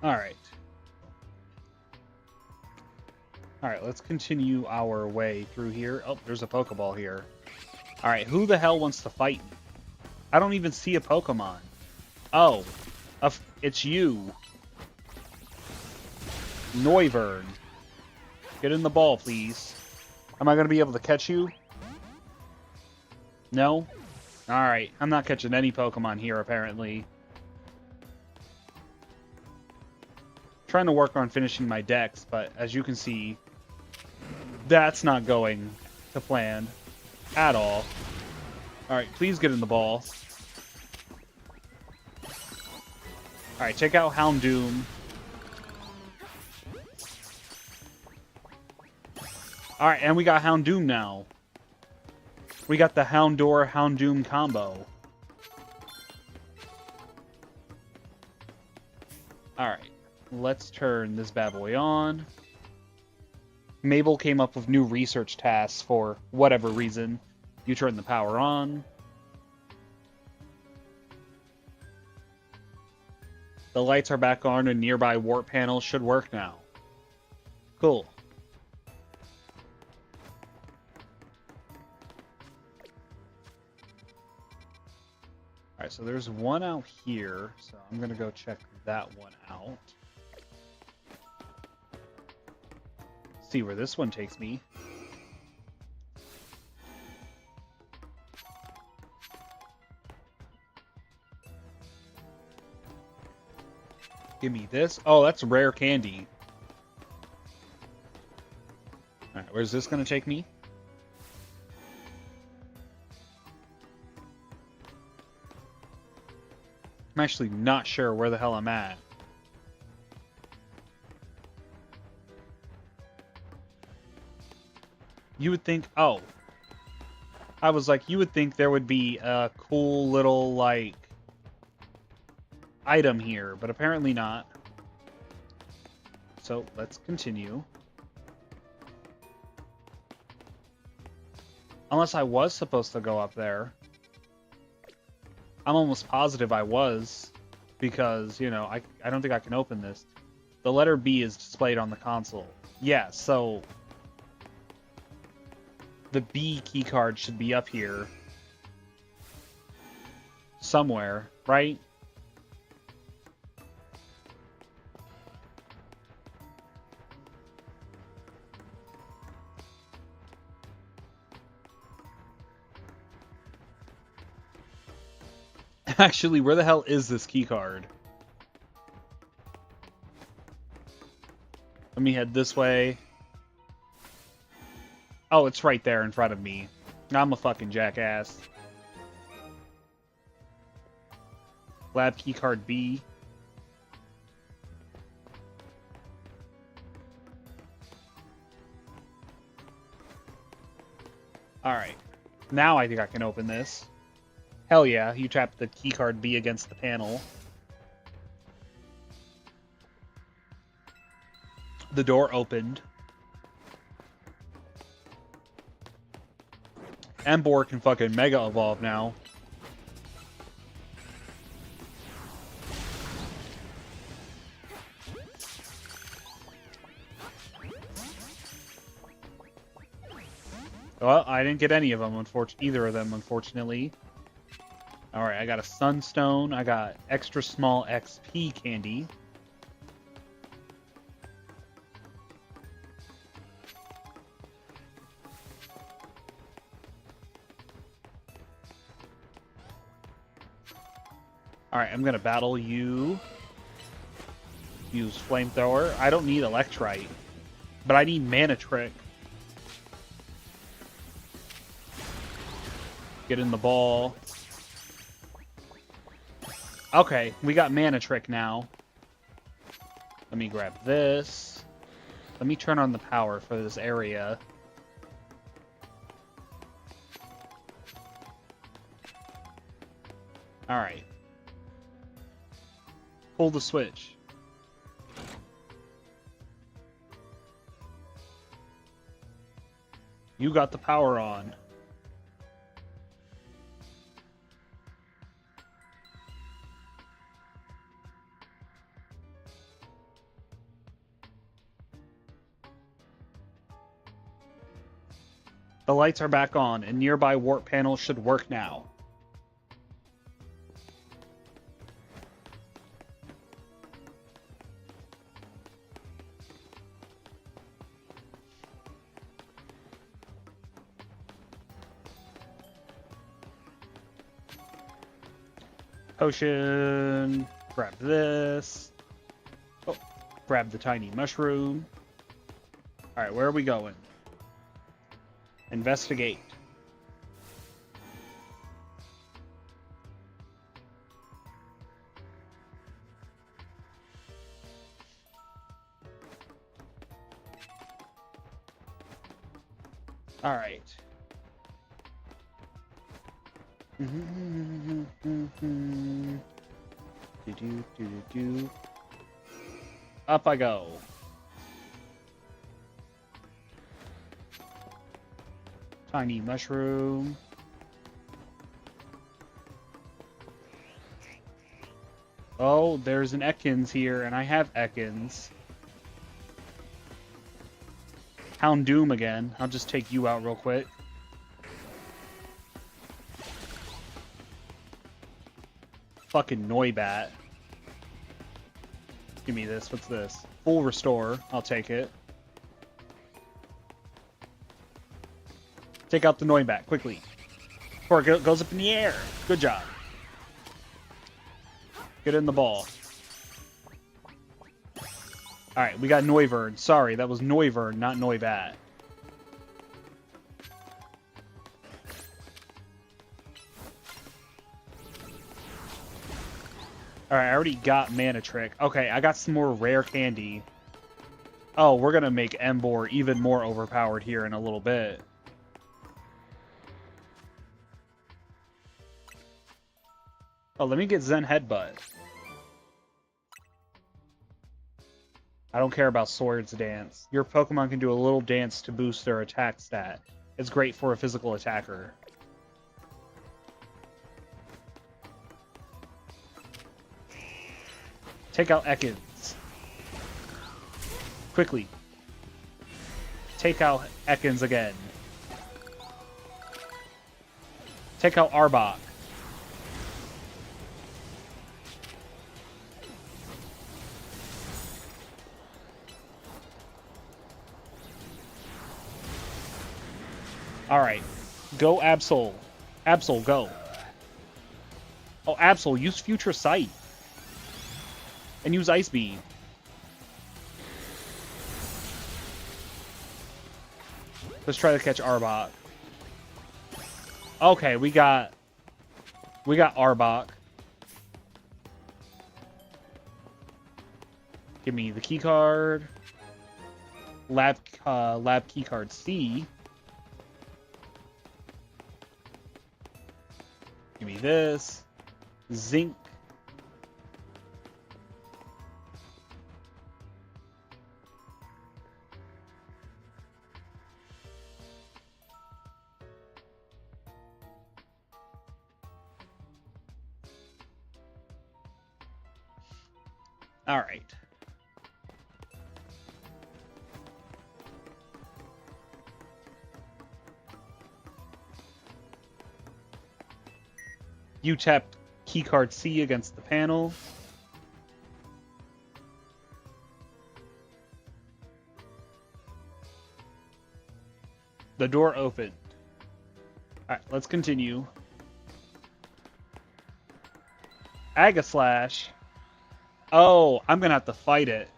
all right. All right, let's continue our way through here. Oh, there's a Pokeball here. All right, who the hell wants to fight me? I don't even see a Pokemon. Oh, it's you. Noivern. Get in the ball, please. Am I going to be able to catch you? No? Alright, I'm not catching any Pokemon here, apparently. Trying to work on finishing my decks, but as you can see, that's not going to plan. at all. Alright, please get in the ball. Alright, take out Houndoom. Alright, and we got Houndoom now. We got the Houndour Houndoom combo. Alright, let's turn this bad boy on. Mabel came up with new research tasks for whatever reason. You turn the power on. The lights are back on and nearby warp panels should work now. Cool. Alright, so there's one out here, so I'm gonna go check that one out. See where this one takes me. Give me this. Oh, that's rare candy. Alright, where's this gonna take me? I'm actually not sure where the hell I'm at. You would think, oh. I was like, you would think there would be a cool little, like, item here, but apparently not. So, let's continue. Unless I was supposed to go up there. I'm almost positive I was, because, you know, I don't think I can open this. The letter B is displayed on the console. Yeah, so the B keycard should be up here somewhere, right? Actually, where the hell is this keycard? Let me head this way. Oh, it's right there in front of me. I'm a fucking jackass. Lab keycard B. Alright. Now I think I can open this. Hell yeah, you tap the keycard B against the panel. The door opened. Embor can fucking Mega Evolve now. Well, I didn't get any of them, either of them, unfortunately. Alright, I got a Sunstone. I got extra small XP candy. Alright, I'm gonna battle you. Use Flamethrower. I don't need Electrite, but I need Mana Trick. Get in the ball. Okay, we got Mana Trick now. Let me grab this. Let me turn on the power for this area. Alright. Pull the switch. You got the power on. The lights are back on, and nearby warp panels should work now. Potion. Grab this. Oh, grab the tiny mushroom. Alright, where are we going? Investigate. All right. Up I go. Tiny mushroom. Oh, there's an Ekans here, and I have Ekans. Houndoom again. I'll just take you out real quick. Fucking Noibat. Give me this. What's this? Full restore. I'll take it. Take out the Noibat quickly. Before it goes up in the air. Good job. Get in the ball. Alright, we got Noivern. Sorry, that was Noivern, not Noibat. Alright, I already got Mana Trick. Okay, I got some more rare candy. Oh, we're gonna make Emboar even more overpowered here in a little bit. Oh, let me get Zen Headbutt. I don't care about Swords Dance. Your Pokemon can do a little dance to boost their attack stat. It's great for a physical attacker. Take out Ekans. Quickly. Take out Ekans again. Take out Arbok. Alright. Go Absol. Absol, go. Oh, Absol, use Future Sight. And use Ice Beam. Let's try to catch Arbok. Okay, we got Arbok. Give me the key card. Lab key card C. Give me this. Zinc. All right. You tapped keycard C against the panel. The door opened. Alright, let's continue. Agaslash. Oh, I'm gonna have to fight it.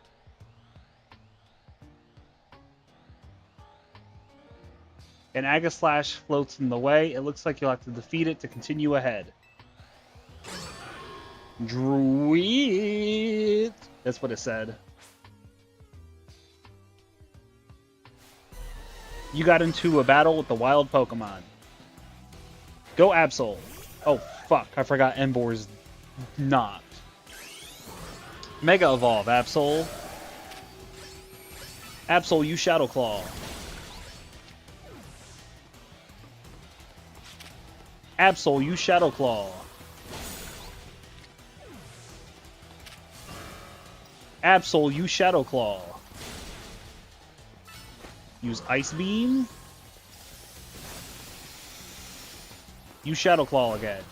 And Agaslash floats in the way. It looks like you'll have to defeat it to continue ahead. Druid. That's what it said. You got into a battle with the wild Pokemon. Go Absol. Oh, fuck. I forgot Emboar's not. Mega Evolve, Absol. Absol, use Shadow Claw. Absol, use Shadow Claw. Absol, use Shadow Claw. Use Ice Beam. Use Shadow Claw again.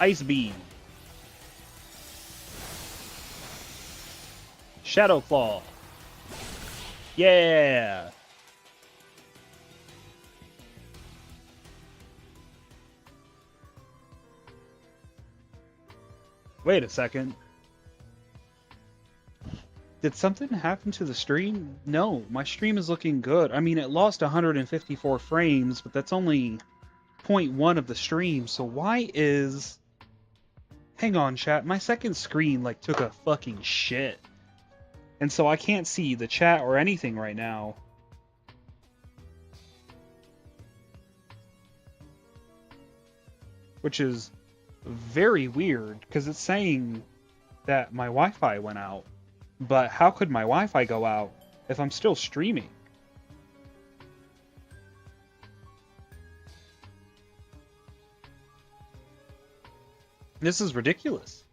Ice Beam. Shadow Claw. Yeah. Wait a second. Did something happen to the stream? No, my stream is looking good. I mean, it lost 154 frames, but that's only 0.1 of the stream, so why is... Hang on, chat. My second screen, like, took a fucking shit. And so I can't see the chat or anything right now. which is very weird because it's saying that my Wi-Fi went out. But how could my Wi-Fi go out if I'm still streaming? This is ridiculous.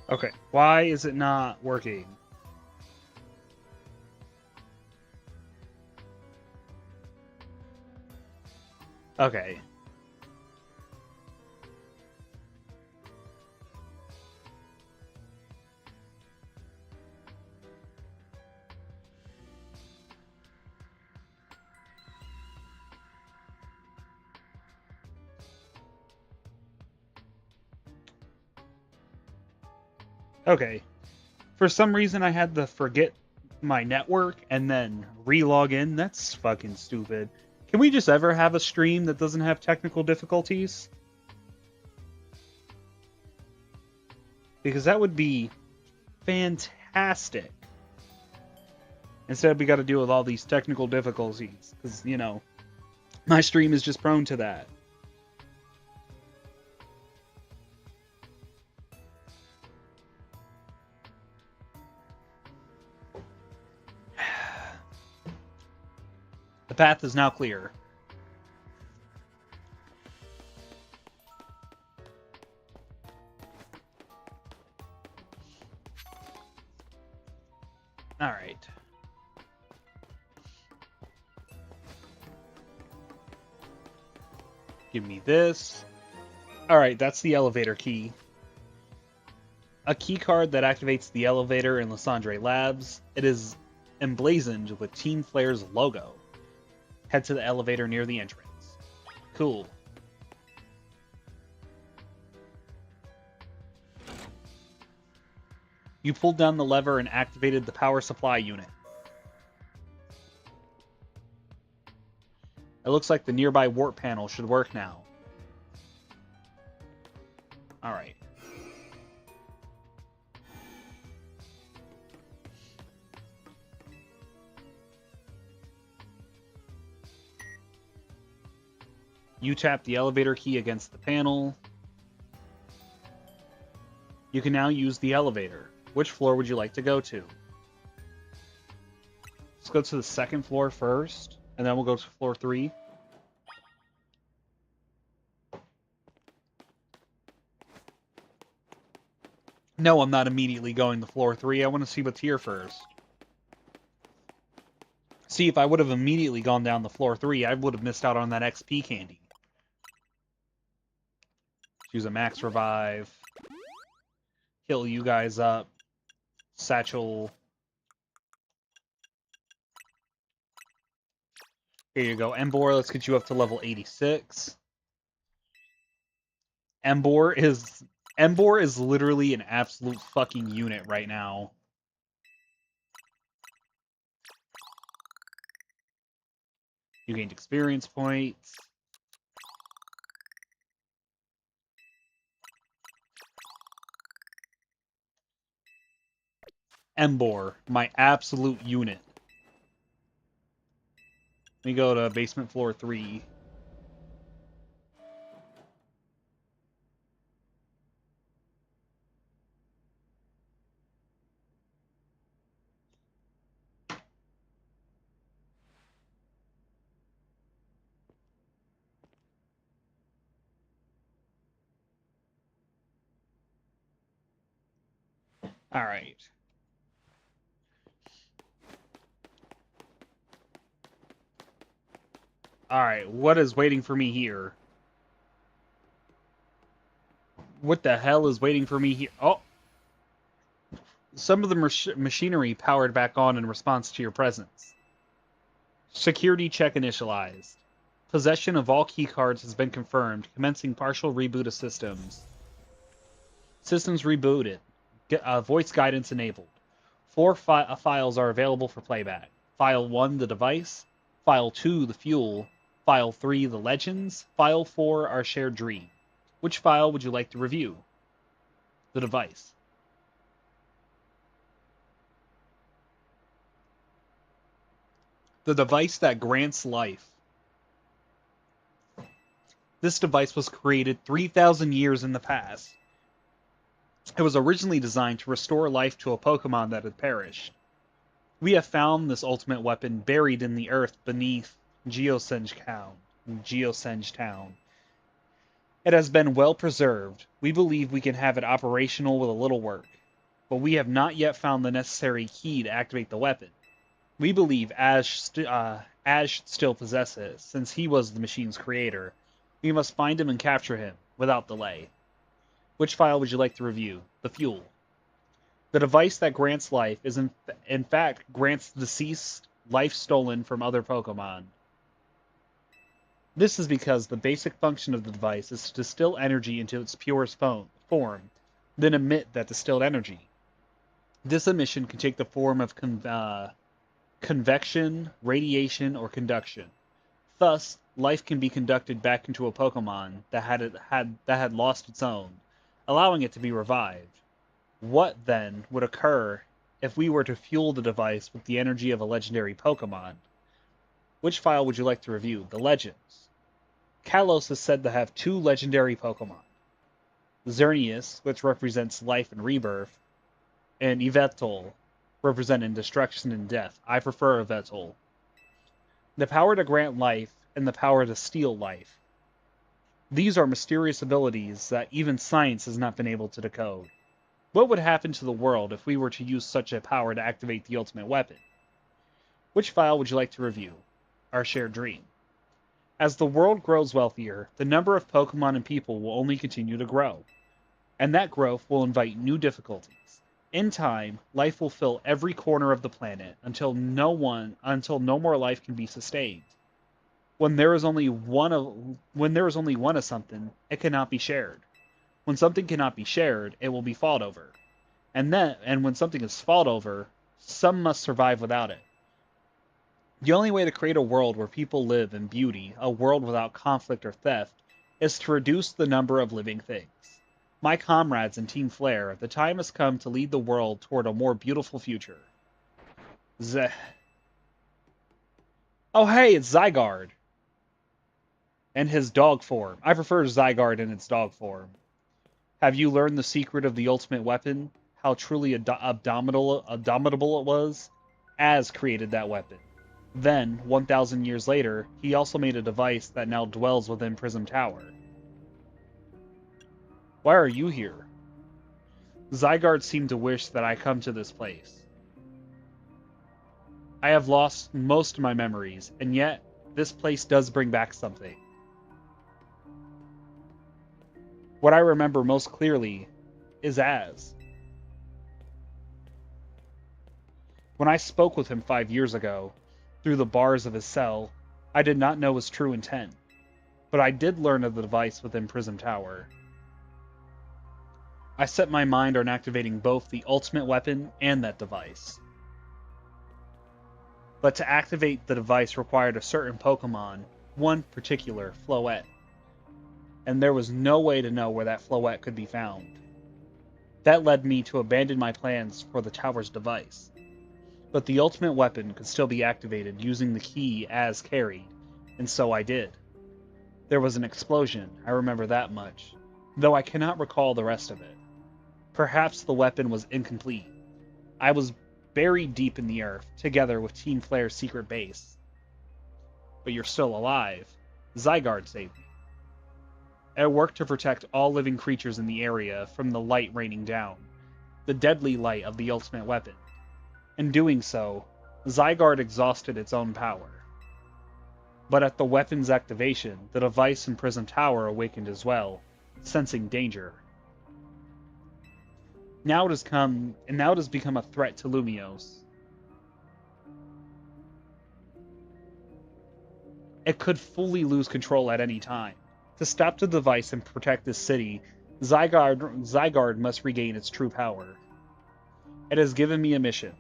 Okay, why is it not working? Okay. Okay. For some reason, I had to forget my network and then re-log in. That's fucking stupid. Can we just ever have a stream that doesn't have technical difficulties? Because that would be fantastic. Instead, we got to deal with all these technical difficulties. Because, you know, my stream is just prone to that. The path is now clear. All right. Give me this. All right, that's the elevator key. A key card that activates the elevator in Lysandre Labs. It is emblazoned with Team Flare's logo. Head to the elevator near the entrance. Cool. You pulled down the lever and activated the power supply unit. It looks like the nearby warp panel should work now. Alright. You tap the elevator key against the panel. You can now use the elevator. Which floor would you like to go to? Let's go to the second floor first, and then we'll go to floor 3. No, I'm not immediately going to floor 3. I want to see what's here first. See, if I would have immediately gone down to floor 3, I would have missed out on that XP candy. Use a max revive. Heal you guys up. Satchel. Here you go. Embor, let's get you up to level 86. Embor is literally an absolute fucking unit right now. You gained experience points. Embor, my absolute unit. Let me go to basement floor 3. All right. All right, what is waiting for me here? What the hell is waiting for me here? Oh, some of the machinery powered back on in response to your presence. Security check initialized. Possession of all keycards has been confirmed, commencing partial reboot of systems. Systems rebooted. Voice guidance enabled. Four files are available for playback. File 1, the device. File 2, the fuel. File 3, the legends. File 4, our shared dream. Which file would you like to review? The device. The device that grants life. This device was created 3,000 years in the past. It was originally designed to restore life to a Pokemon that had perished. We have found this ultimate weapon buried in the earth beneath Geosenge Town. Geosenge Town. It has been well preserved. We believe we can have it operational with a little work, but we have not yet found the necessary key to activate the weapon. We believe Ash should still possess it, since he was the machine's creator. We must find him and capture him, without delay. Which file would you like to review? The fuel. The device that grants life is in fact grants deceased life stolen from other Pokemon. This is because the basic function of the device is to distill energy into its purest form, then emit that distilled energy. This emission can take the form of convection, radiation, or conduction. Thus, life can be conducted back into a Pokemon that had lost its own, allowing it to be revived. What, then, would occur if we were to fuel the device with the energy of a legendary Pokemon? Which file would you like to review? The Legends. Kalos is said to have two legendary Pokemon. Xerneas, which represents life and rebirth, and Yveltal, representing destruction and death. I prefer Yveltal. The power to grant life and the power to steal life. These are mysterious abilities that even science has not been able to decode. What would happen to the world if we were to use such a power to activate the ultimate weapon? Which file would you like to review? Our shared dream. As the world grows wealthier, the number of Pokemon and people will only continue to grow, and that growth will invite new difficulties. In time, life will fill every corner of the planet until no more life can be sustained. When there is only one of something, it cannot be shared. When something cannot be shared, it will be fought over. And when something is fought over, some must survive without it. The only way to create a world where people live in beauty, a world without conflict or theft, is to reduce the number of living things. My comrades in Team Flare, the time has come to lead the world toward a more beautiful future. Z- oh hey, it's Zygarde! And his dog form. I prefer Zygarde in its dog form. Have you learned the secret of the ultimate weapon? How truly abominable it was? Az created that weapon. Then, 1,000 years later, he also made a device that now dwells within Prism Tower. Why are you here? Zygarde seemed to wish that I come to this place. I have lost most of my memories, and yet, this place does bring back something. What I remember most clearly is Az. When I spoke with him 5 years ago, through the bars of his cell, I did not know his true intent, but I did learn of the device within Prism Tower. I set my mind on activating both the ultimate weapon and that device. But to activate the device required a certain Pokemon, one particular, Floette. And there was no way to know where that Floette could be found. That led me to abandon my plans for the tower's device. But the ultimate weapon could still be activated using the key as carried, and so I did. There was an explosion, I remember that much, though I cannot recall the rest of it. Perhaps the weapon was incomplete. I was buried deep in the earth, together with Team Flare's secret base. But you're still alive. Zygarde saved me. I worked to protect all living creatures in the area from the light raining down, the deadly light of the ultimate weapon. In doing so, Zygarde exhausted its own power. But at the weapon's activation, the device in Prism Tower awakened as well, sensing danger. Now it has become a threat to Lumiose. It could fully lose control at any time. To stop the device and protect this city, Zygarde must regain its true power. It has given me a mission.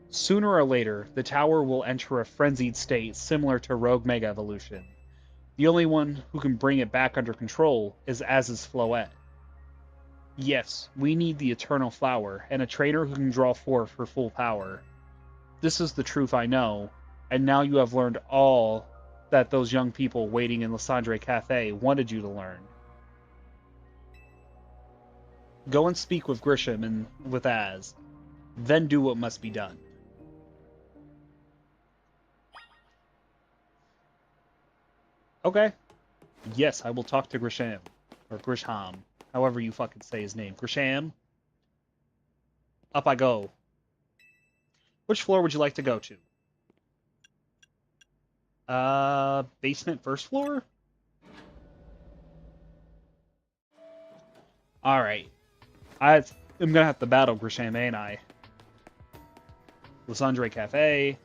Sooner or later, the tower will enter a frenzied state similar to Rogue Mega Evolution. The only one who can bring it back under control is Az's Floette. Yes, we need the Eternal Flower and a trainer who can draw forth her full power. This is the truth I know, and now you have learned all that those young people waiting in Lysandre Cafe wanted you to learn. Go and speak with Grisham and with Az, then do what must be done. Okay. Yes, I will talk to Grisham. Or Grisham. However you fucking say his name. Grisham? Up I go. Which floor would you like to go to? Basement first floor? Alright. I'm gonna have to battle Grisham, ain't I? Lysandre Cafe.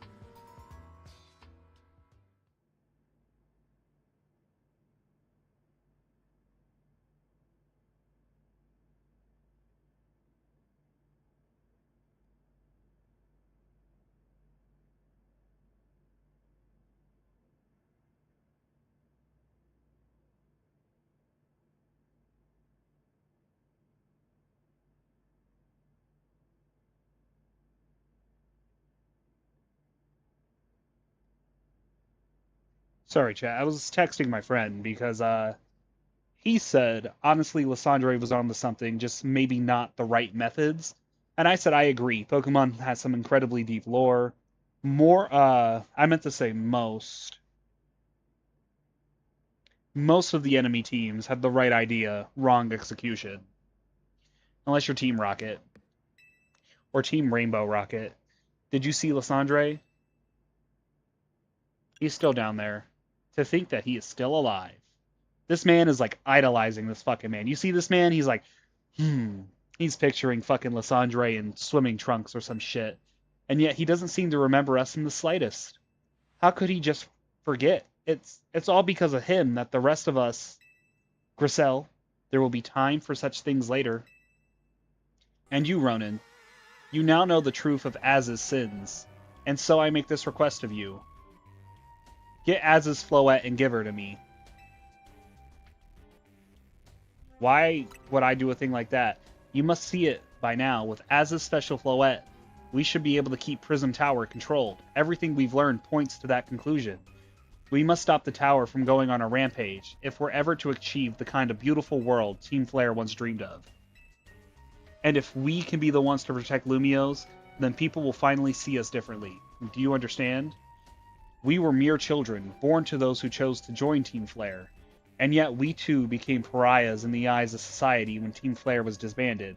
Sorry, chat. I was texting my friend because he said honestly Lysandre was on to something, just maybe not the right methods. And I said I agree. Pokemon has some incredibly deep lore. More I meant to say most. Most of the enemy teams had the right idea, wrong execution. Unless you're Team Rocket or Team Rainbow Rocket. Did you see Lysandre? He's still down there. To think that he is still alive. This man is like idolizing this fucking man. You see this man? He's like, He's picturing fucking Lysandre in swimming trunks or some shit. And yet he doesn't seem to remember us in the slightest. How could he just forget? It's all because of him that the rest of us, Grisel, there will be time for such things later. And you, Ronin, you now know the truth of Az's sins, and so I make this request of you. Get Az's Floette and give her to me. Why would I do a thing like that? You must see it by now. With Az's special Floette, we should be able to keep Prism Tower controlled. Everything we've learned points to that conclusion. We must stop the tower from going on a rampage if we're ever to achieve the kind of beautiful world Team Flare once dreamed of. And if we can be the ones to protect Lumiose, then people will finally see us differently. Do you understand? We were mere children, born to those who chose to join Team Flare. And yet we too became pariahs in the eyes of society when Team Flare was disbanded.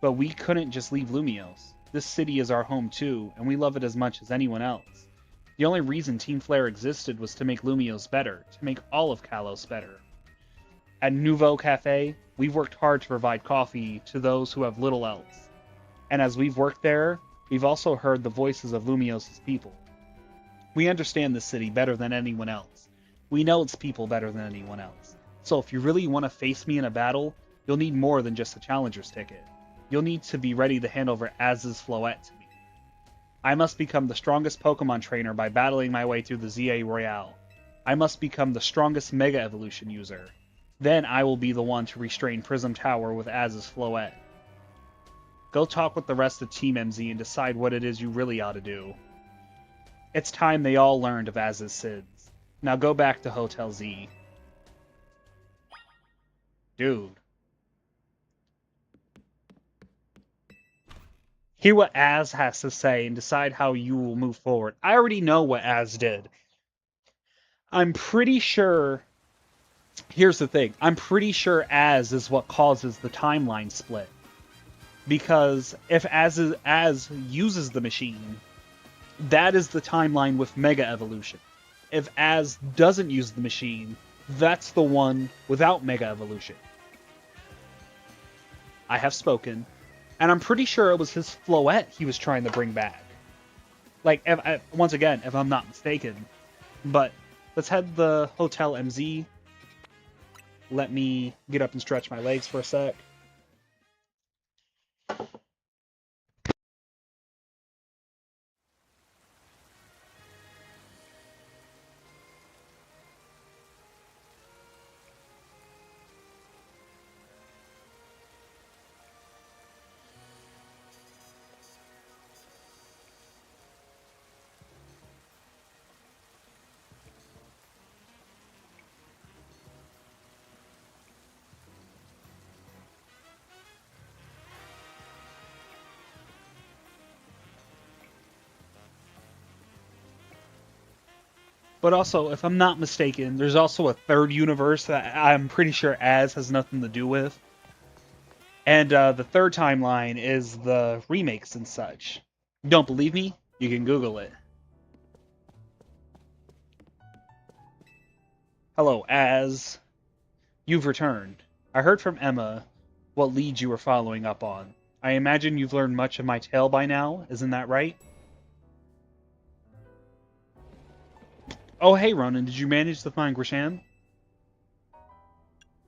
But we couldn't just leave Lumiose. This city is our home too, and we love it as much as anyone else. The only reason Team Flare existed was to make Lumiose better, to make all of Kalos better. At Nouveau Cafe, we've worked hard to provide coffee to those who have little else. And as we've worked there, we've also heard the voices of Lumiose's people. We understand this city better than anyone else. We know its people better than anyone else. So if you really want to face me in a battle, you'll need more than just a challenger's ticket. You'll need to be ready to hand over Az's Floette to me. I must become the strongest Pokemon trainer by battling my way through the ZA Royale. I must become the strongest Mega Evolution user. Then I will be the one to restrain Prism Tower with Az's Floette. Go talk with the rest of Team MZ and decide what it is you really ought to do. It's time they all learned of Az's sins. Now go back to Hotel Z. Dude. Hear what Az has to say and decide how you will move forward. I already know what Az did. I'm pretty sure... Here's the thing. I'm pretty sure Az is what causes the timeline split. Because if Az uses the machine, that is the timeline with Mega Evolution. If Az doesn't use the machine, that's the one without Mega Evolution. I have spoken, and I'm pretty sure it was his Floette he was trying to bring back. Like, once again, if I'm not mistaken. But let's head to the Hotel MZ. Let me get up and stretch my legs for a sec. But also, if I'm not mistaken, there's also a third universe that I'm pretty sure Az has nothing to do with. And the third timeline is the remakes and such. Don't believe me? You can Google it. Hello, Az. You've returned. I heard from Emma what leads you were following up on. I imagine you've learned much of my tale by now, isn't that right? Oh, hey, Ronin, did you manage to find Grisham?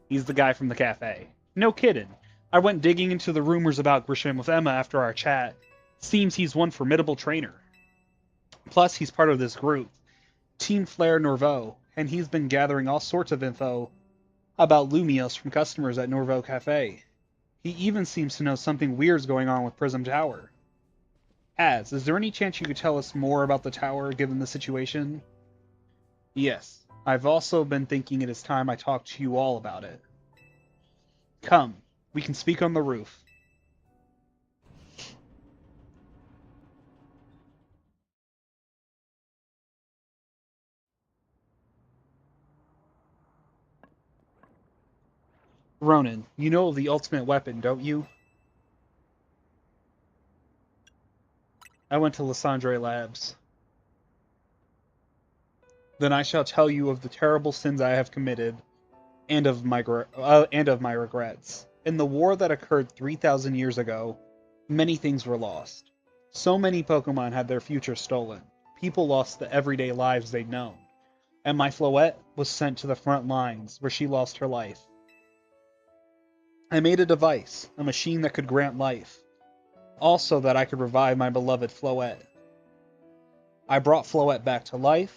He's the guy from the cafe. No kidding. I went digging into the rumors about Grisham with Emma after our chat. Seems he's one formidable trainer. Plus, he's part of this group, Team Flair Norvo, and he's been gathering all sorts of info about Lumios from customers at Norvo Cafe. He even seems to know something weird's going on with Prism Tower. Is there any chance you could tell us more about the tower given the situation? Yes. I've also been thinking it is time I talked to you all about it. Come, we can speak on the roof. Ronin, you know of the ultimate weapon, don't you? I went to Lysandre Labs. Then I shall tell you of the terrible sins I have committed, and of my regrets. In the war that occurred 3,000 years ago, many things were lost. So many Pokemon had their future stolen. People lost the everyday lives they'd known. And my Floette was sent to the front lines, where she lost her life. I made a device, a machine that could grant life, also that I could revive my beloved Floette. I brought Floette back to life.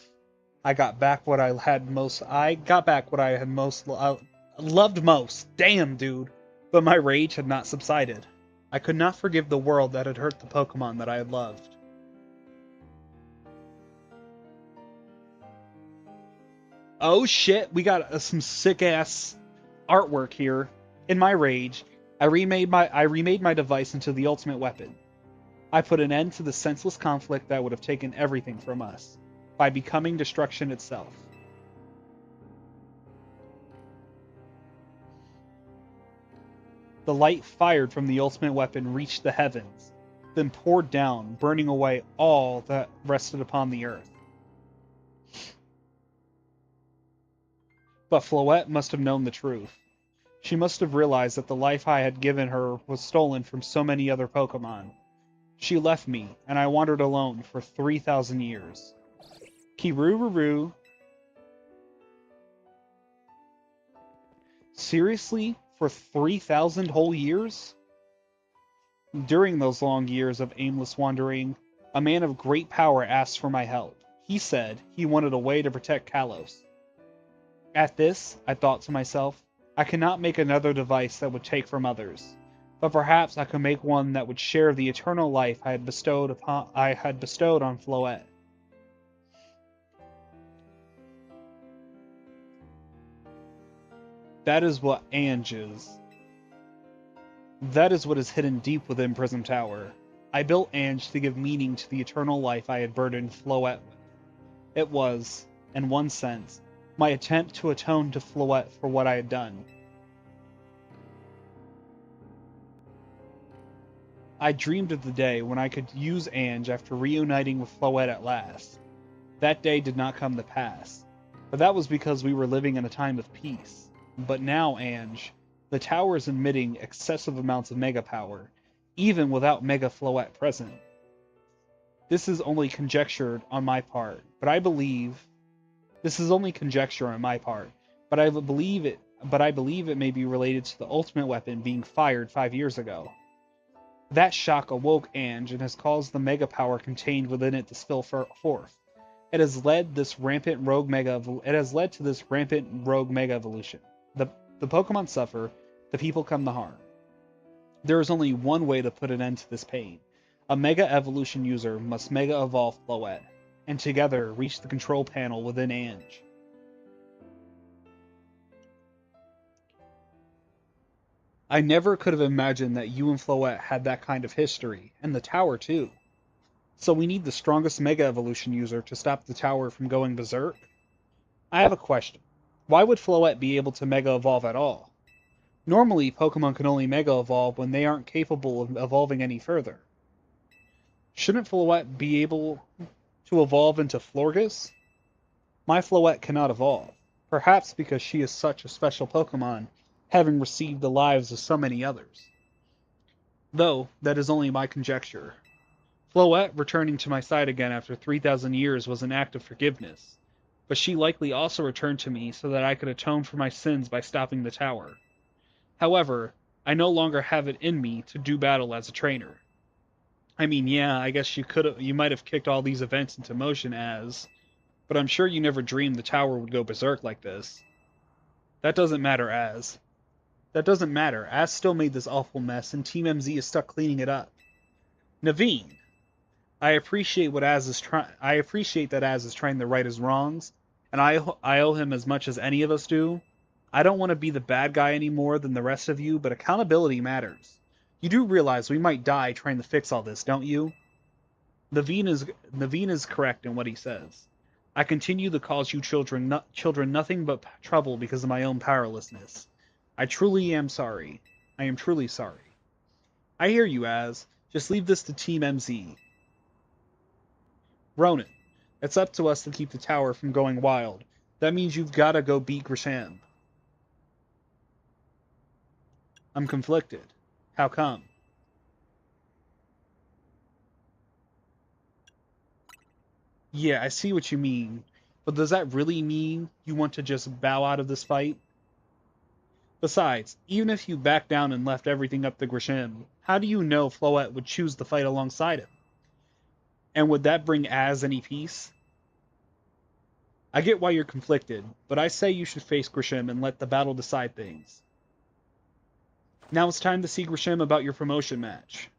I got back what I had most. I got back what I had most loved most. Damn, dude. But my rage had not subsided. I could not forgive the world that had hurt the Pokemon that I had loved. Oh shit, we got some sick ass artwork here. In my rage, I remade my device into the ultimate weapon. I put an end to the senseless conflict that would have taken everything from us by becoming destruction itself. The light fired from the ultimate weapon reached the heavens, then poured down, burning away all that rested upon the earth. But Floette must have known the truth. She must have realized that the life I had given her was stolen from so many other Pokemon. She left me, and I wandered alone for 3,000 years. Kirururu. Seriously? For 3,000 whole years? During those long years of aimless wandering, a man of great power asked for my help. He said he wanted a way to protect Kalos. At this, I thought to myself, I cannot make another device that would take from others, but perhaps I could make one that would share the eternal life I had bestowed on Floette. That is what Ange is. That is what is hidden deep within Prism Tower. I built Ange to give meaning to the eternal life I had burdened Floette with. It was, in one sense, my attempt to atone to Floette for what I had done. I dreamed of the day when I could use Ange after reuniting with Floette at last. That day did not come to pass, but that was because we were living in a time of peace. But now, Ange, the tower is emitting excessive amounts of mega power, even without Mega Floette present. This is only conjecture on my part, but I believe this is only conjecture on my part, but I believe it may be related to the ultimate weapon being fired 5 years ago. That shock awoke Ange and has caused the mega power contained within it to spill forth. It has led to this rampant rogue mega evolution. The Pokemon suffer, the people come to harm. There is only one way to put an end to this pain. A Mega Evolution user must Mega Evolve Floette, and together reach the control panel within Ange. I never could have imagined that you and Floette had that kind of history, and the tower too. So we need the strongest Mega Evolution user to stop the tower from going berserk? I have a question. Why would Floette be able to Mega Evolve at all? Normally, Pokemon can only Mega Evolve when they aren't capable of evolving any further. Shouldn't Floette be able to evolve into Florges? My Floette cannot evolve, perhaps because she is such a special Pokemon, having received the lives of so many others. Though, that is only my conjecture. Floette returning to my side again after 3,000 years was an act of forgiveness, but she likely also returned to me so that I could atone for my sins by stopping the tower. However, I no longer have it in me to do battle as a trainer. I mean, yeah, I guess you might have kicked all these events into motion as, but I'm sure you never dreamed the tower would go berserk like this. That doesn't matter as. That doesn't matter. Az still made this awful mess, and Team MZ is stuck cleaning it up. Naveen, I appreciate what Az is trying. I appreciate that Az is trying to right his wrongs, and I owe him as much as any of us do. I don't want to be the bad guy any more than the rest of you, but accountability matters. You do realize we might die trying to fix all this, don't you? Naveen is correct in what he says. I continue to cause you children nothing but trouble because of my own powerlessness. I truly am sorry. I am truly sorry. I hear you, Az. Just leave this to Team MZ. Ronin, it's up to us to keep the tower from going wild. That means you've got to go beat Grisham. I'm conflicted. How come? Yeah, I see what you mean. But does that really mean you want to just bow out of this fight? Besides, even if you backed down and left everything up to Grisham, how do you know Floette would choose the fight alongside him? And would that bring Az any peace? I get why you're conflicted, but I say you should face Grisham and let the battle decide things. Now it's time to see Grisham about your promotion match.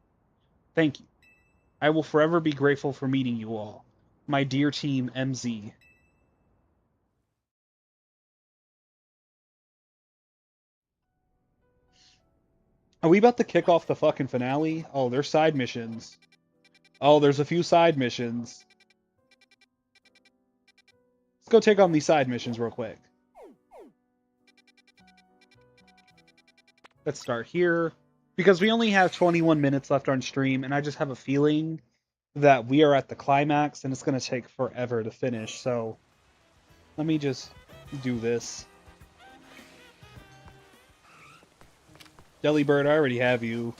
Thank you. I will forever be grateful for meeting you all. My dear team MZ. Are we about to kick off the fucking finale? Oh, there's side missions. Oh, there's a few side missions. Let's go take on these side missions real quick. Let's start here. Because we only have 21 minutes left on stream, and I just have a feeling that we are at the climax, and it's going to take forever to finish. So let me just do this. Delibird, I already have you.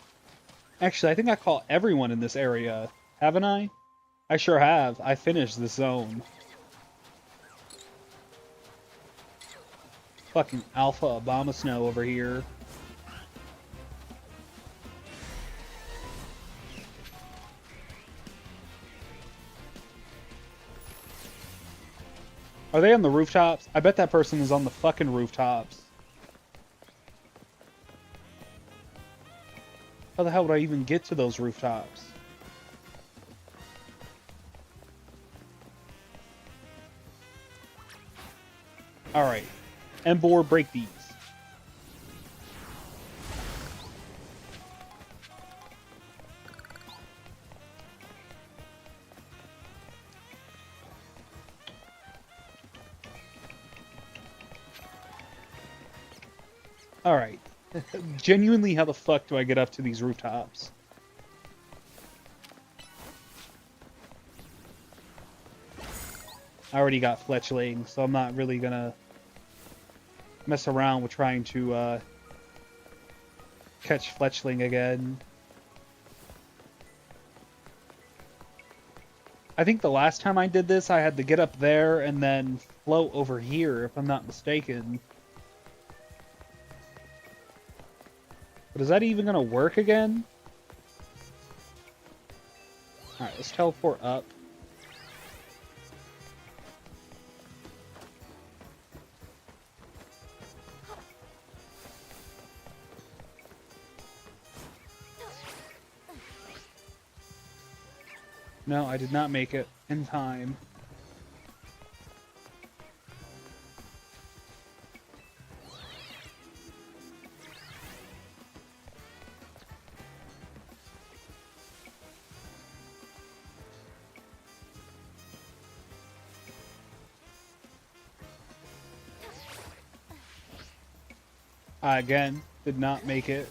Actually, I think I caught everyone in this area. Haven't I? I sure have. I finished this zone. Fucking Alpha Obama Snow over here. Are they on the rooftops? I bet that person is on the fucking rooftops. How the hell would I even get to those rooftops? Alright. Embor, break these. Alright. Genuinely, how the fuck do I get up to these rooftops? I already got Fletchling, so I'm not really gonna mess around with trying to catch Fletchling again. I think the last time I did this, I had to get up there and then float over here, if I'm not mistaken. But is that even gonna work again? Alright, let's teleport up. No, I did not make it in time. Again, did not make it.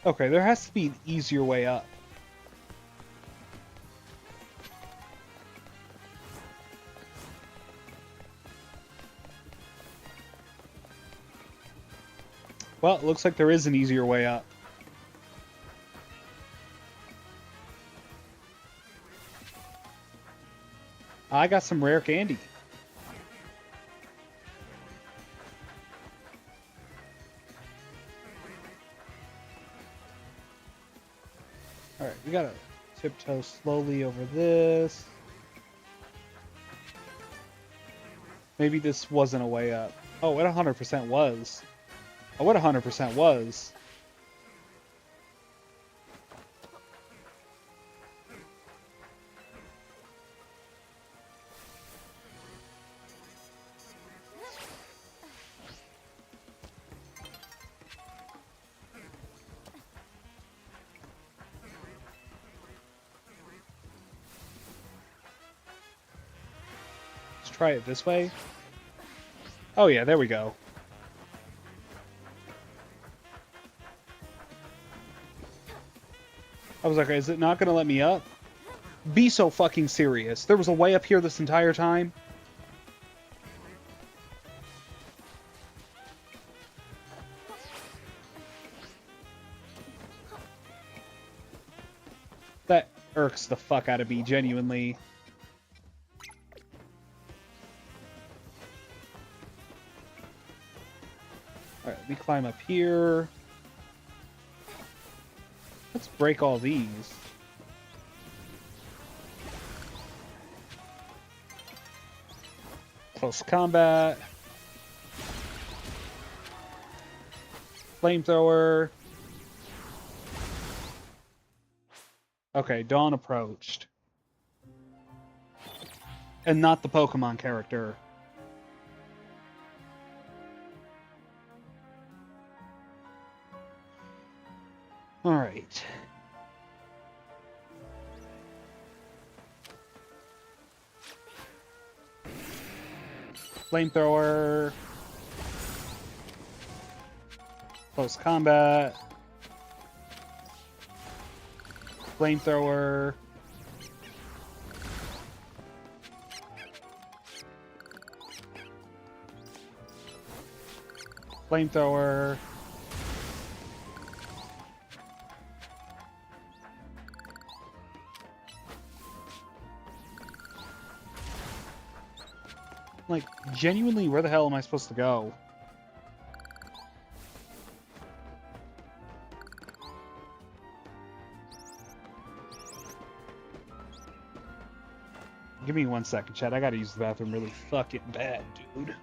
Okay, there has to be an easier way up. Well, it looks like there is an easier way up. I got some rare candy. Alright, we gotta tiptoe slowly over this. Maybe this wasn't a way up. Oh, it 100% was. Oh, it 100% was. Let's try it this way. Oh yeah, there we go. I was like, is it not gonna let me up? Be so fucking serious. There was a way up here this entire time. That irks the fuck out of me, genuinely. Alright, let me climb up here. Let's break all these. Close combat. Flamethrower. Okay, dawn approached. And not the Pokemon character. Alright. Flamethrower. Close combat. Flamethrower. Flamethrower. Like, genuinely, where the hell am I supposed to go? Give me 1 second, Chad. I gotta use the bathroom really fucking bad, dude.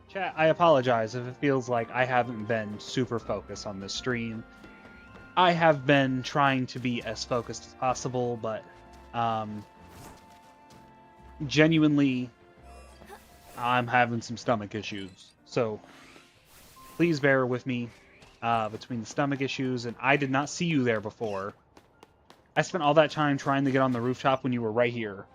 Chat, I apologize if it feels like I haven't been super focused on this stream. I have been trying to be as focused as possible, but um, genuinely, I'm having some stomach issues. So please bear with me between the stomach issues, and I did not see you there before. I spent all that time trying to get on the rooftop when you were right here.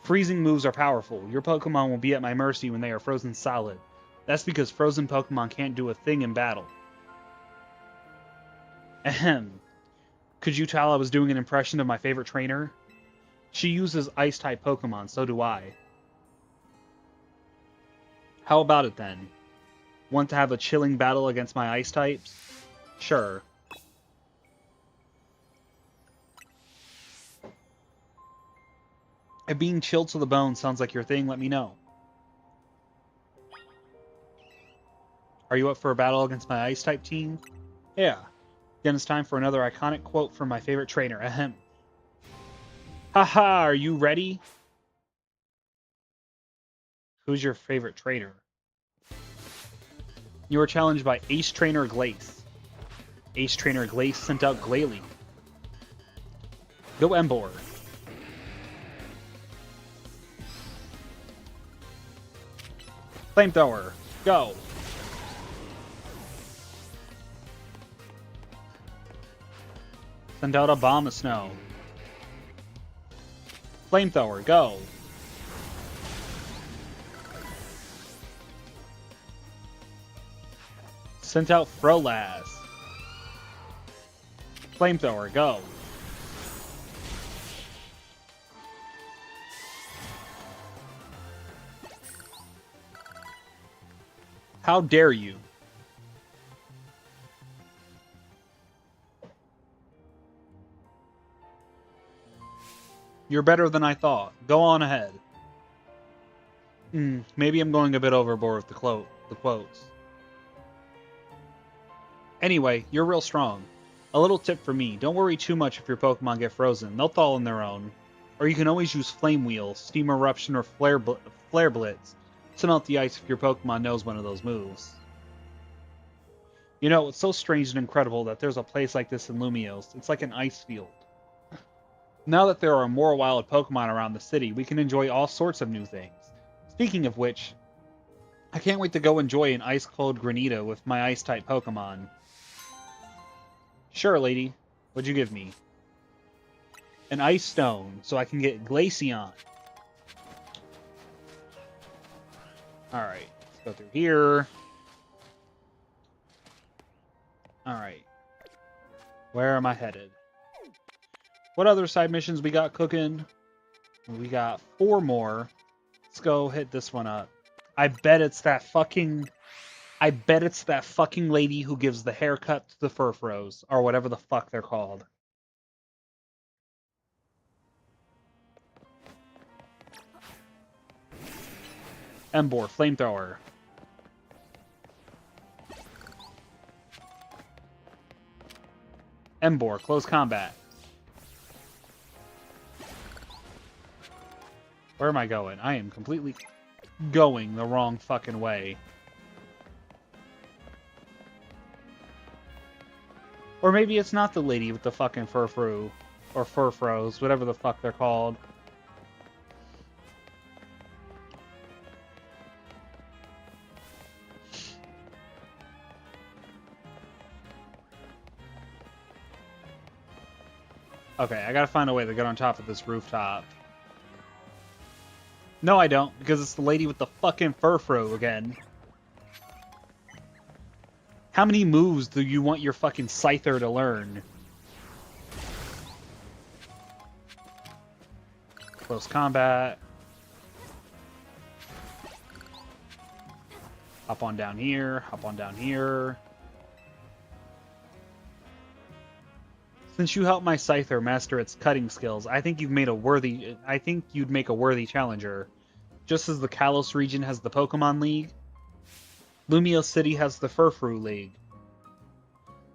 Freezing moves are powerful. Your Pokemon will be at my mercy when they are frozen solid. That's because frozen Pokemon can't do a thing in battle. Ahem. Could you tell I was doing an impression of my favorite trainer? She uses Ice-type Pokemon, so do I. How about it then? Want to have a chilling battle against my Ice types? Sure. If being chilled to the bone sounds like your thing, let me know. Are you up for a battle against my Ice-type team? Yeah. Then it's time for another iconic quote from my favorite trainer. Ahem. Haha, are you ready? Who's your favorite trainer? You were challenged by Ace Trainer Glace. Ace Trainer Glace sent out Glalie. Go Embor. Flamethrower. Go. Send out a Bomb of Snow. Flamethrower. Go. Sent out Frolaz. Flamethrower. Go. How dare you? You're better than I thought. Go on ahead. Maybe I'm going a bit overboard with the quotes. Anyway, you're real strong. A little tip for me, don't worry too much if your Pokemon get frozen. They'll thaw on their own. Or you can always use Flame Wheel, Steam Eruption, or Flare Blitz to melt the ice if your Pokemon knows one of those moves. You know, it's so strange and incredible that there's a place like this in Lumiose. It's like an ice field. Now that there are more wild Pokemon around the city, we can enjoy all sorts of new things. Speaking of which, I can't wait to go enjoy an ice-cold Granita with my Ice-type Pokemon. Sure, lady. What'd you give me? An Ice Stone, so I can get Glaceon. Alright, let's go through here. Alright. Where am I headed? What other side missions we got cooking? We got 4 more. Let's go hit this one up. I bet it's that fucking lady who gives the haircut to the Furfros, or whatever the fuck they're called. Embor, Flamethrower. Embor, Close Combat. Where am I going? I am completely going the wrong fucking way. Or maybe it's not the lady with the fucking Furfru. Or Furfros, whatever the fuck they're called. Okay, I gotta find a way to get on top of this rooftop. No, I don't, because it's the lady with the fucking Furfru again. How many moves do you want your fucking Scyther to learn? Close combat. Hop on down here, hop on down here. Since you helped my Scyther master its cutting skills, I think you'd make a worthy challenger. Just as the Kalos region has the Pokemon League, Lumiose City has the Furfru League.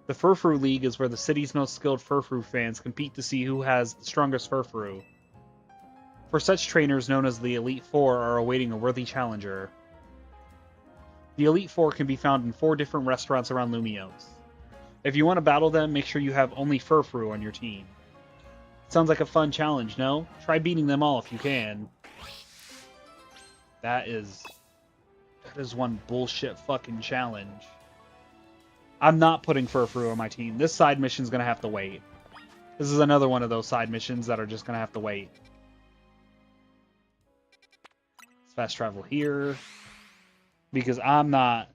The Furfru League is where the city's most skilled Furfru fans compete to see who has the strongest Furfru. For such trainers known as the Elite Four are awaiting a worthy challenger. The Elite Four can be found in 4 different restaurants around Lumios. If you want to battle them, make sure you have only Furfru on your team. Sounds like a fun challenge, no? Try beating them all if you can. That is one bullshit fucking challenge. I'm not putting Furfru on my team. This side mission's gonna have to wait. This is another one of those side missions that are just gonna have to wait. Let's fast travel here. Because I'm not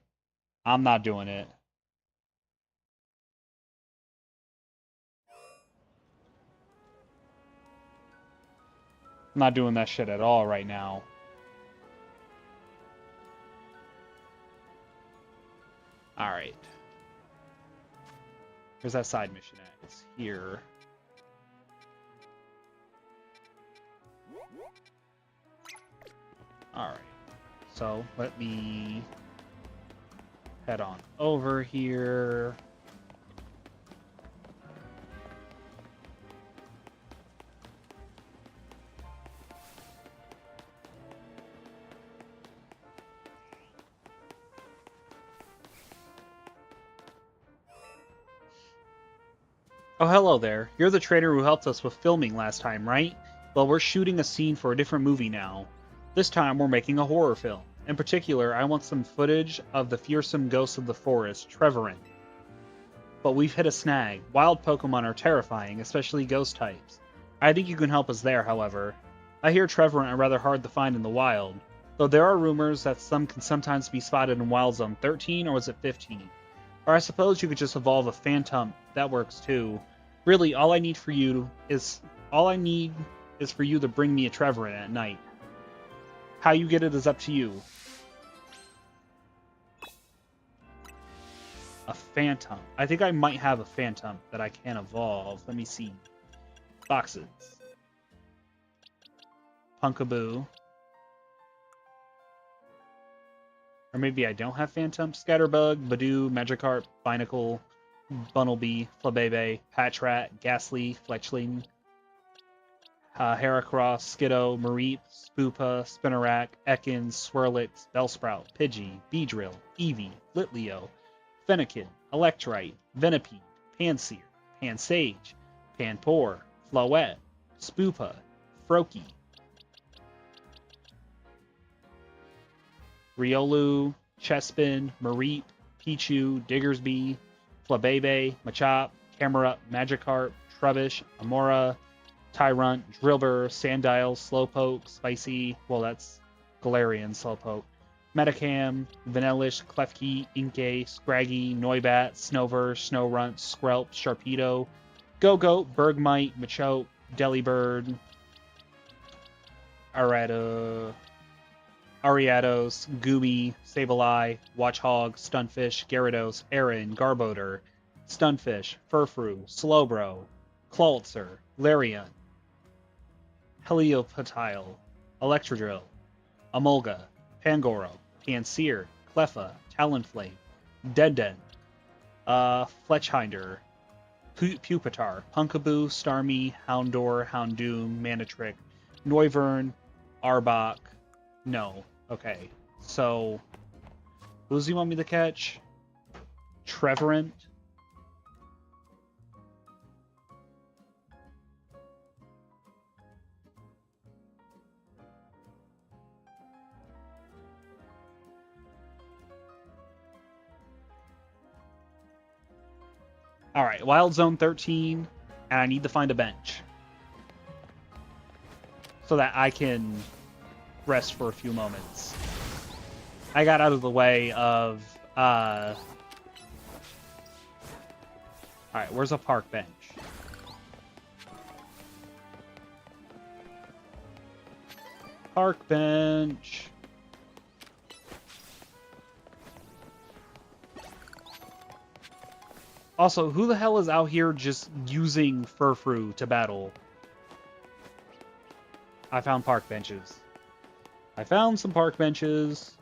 doing it. I'm not doing that shit at all right now. Alright. Where's that side mission at? It's here. Alright. So, let me head on over here. Oh, hello there. You're the trainer who helped us with filming last time, right? Well, we're shooting a scene for a different movie now. This time, we're making a horror film. In particular, I want some footage of the fearsome ghost of the forest, Trevorin. But we've hit a snag. Wild Pokemon are terrifying, especially ghost types. I think you can help us there, however. I hear Trevorin are rather hard to find in the wild, though there are rumors that some can sometimes be spotted in Wild Zone 13, or was it 15? Or I suppose you could just evolve a Phantom. That works too. Really, all I need is for you to bring me a Trevorin at night. How you get it is up to you. A Phantom. I think I might have a Phantom that I can evolve. Let me see. Boxes. Punkaboo. Or maybe I don't have Phantom. Scatterbug, Badoo, Magikarp, Binacle, Bunnelby, Flabebe, Patrat, Ghastly, Fletchling, Heracross, Skiddo, Mareep, Spoopa, Spinarak, Ekans, Swirlix, Bellsprout, Pidgey, Beedrill, Eevee, Litleo, Fennekin, Electrite, Venipede, Pansear, Pansage, Panpour, Floette, Spoopa, Froakie, Riolu, Chespin, Mareep, Pichu, Diggersby, Flabebe, Machop, Camerupt, Magikarp, Trubbish, Amora, Tyrunt, Drillbur, Sandile, Slowpoke, Spicy, well that's Galarian Slowpoke, Metacam, Vanillish, Klefki, Inkay, Scraggy, Noibat, Snover, Snorunt, Skrelp, Sharpedo, Go-Goat, Bergmite, Machoke, Delibird, Ariados, Goomy, Sableye, Watchhog, Stunfish, Gyarados, Aaron, Garbodor, Stunfish, Furfru, Slowbro, Clawitzer, Larian, Helioptile, Electrodrill, Emolga, Pangoro, Pansear, Cleffa, Talonflame, Denden, Fletchhinder, Pupitar, Punkaboo, Starmie, Houndour, Houndoom, Manatrick, Noivern, Arbok. No. Okay. So, who does he want me to catch? Trevorant? Alright, Wild Zone 13, and I need to find a bench. So that I can rest for a few moments. I got out of the way of, Alright, where's a park bench? Park bench. Also, who the hell is out here just using Furfru to battle? I found park benches. I found some park benches.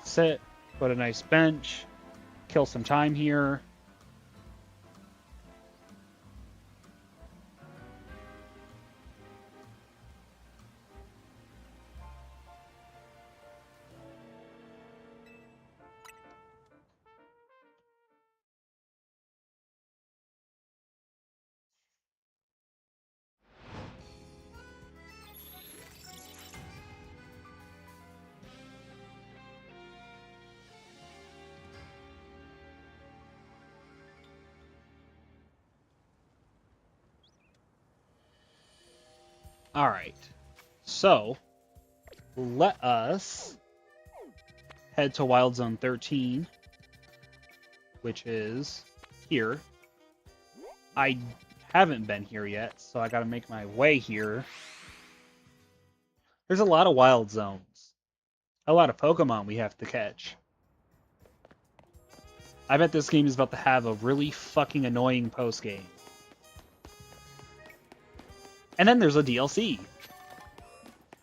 Sit. Put a nice bench. Kill some time here. All right. So let us head to Wild Zone 13, which is here. I haven't been here yet, so I got to make my way here. There's a lot of wild zones, a lot of Pokemon we have to catch. I bet this game is about to have a really fucking annoying post game. And then there's a DLC.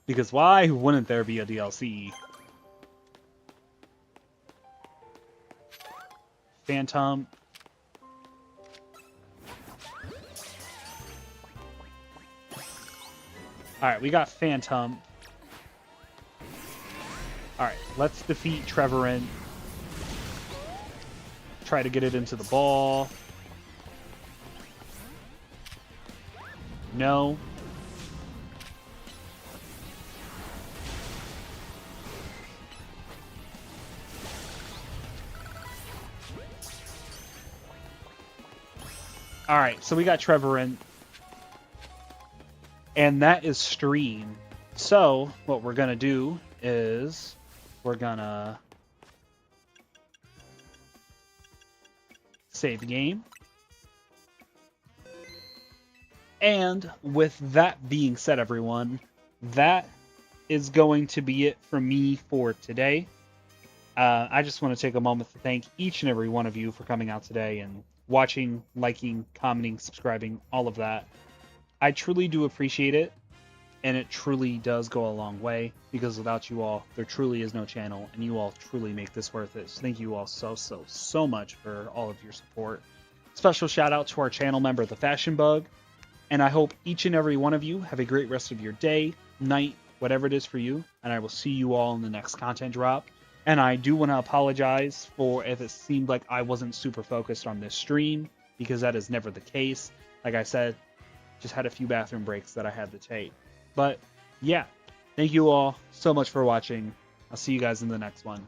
Because why wouldn't there be a DLC? Phantom. Alright, we got Phantom. Alright, let's defeat Trevorin. Try to get it into the ball. No. Alright, so we got Trevorin. And that is stream. So, what we're going to do is we're going to save the game. And with that being said, everyone, that is going to be it from me for today. I just want to take a moment to thank each and every one of you for coming out today and watching, liking, commenting, subscribing, all of that. I truly do appreciate it, and it truly does go a long way, because without you all, there truly is no channel, and you all truly make this worth it. So thank you all so much for all of your support. Special shout out to our channel member, The Fashion Bug, and I hope each and every one of you have a great rest of your day, night, whatever it is for you, and I will see you all in the next content drop. And I do want to apologize for if it seemed like I wasn't super focused on this stream, because that is never the case. Like I said, just had a few bathroom breaks that I had to take. But yeah, thank you all so much for watching. I'll see you guys in the next one.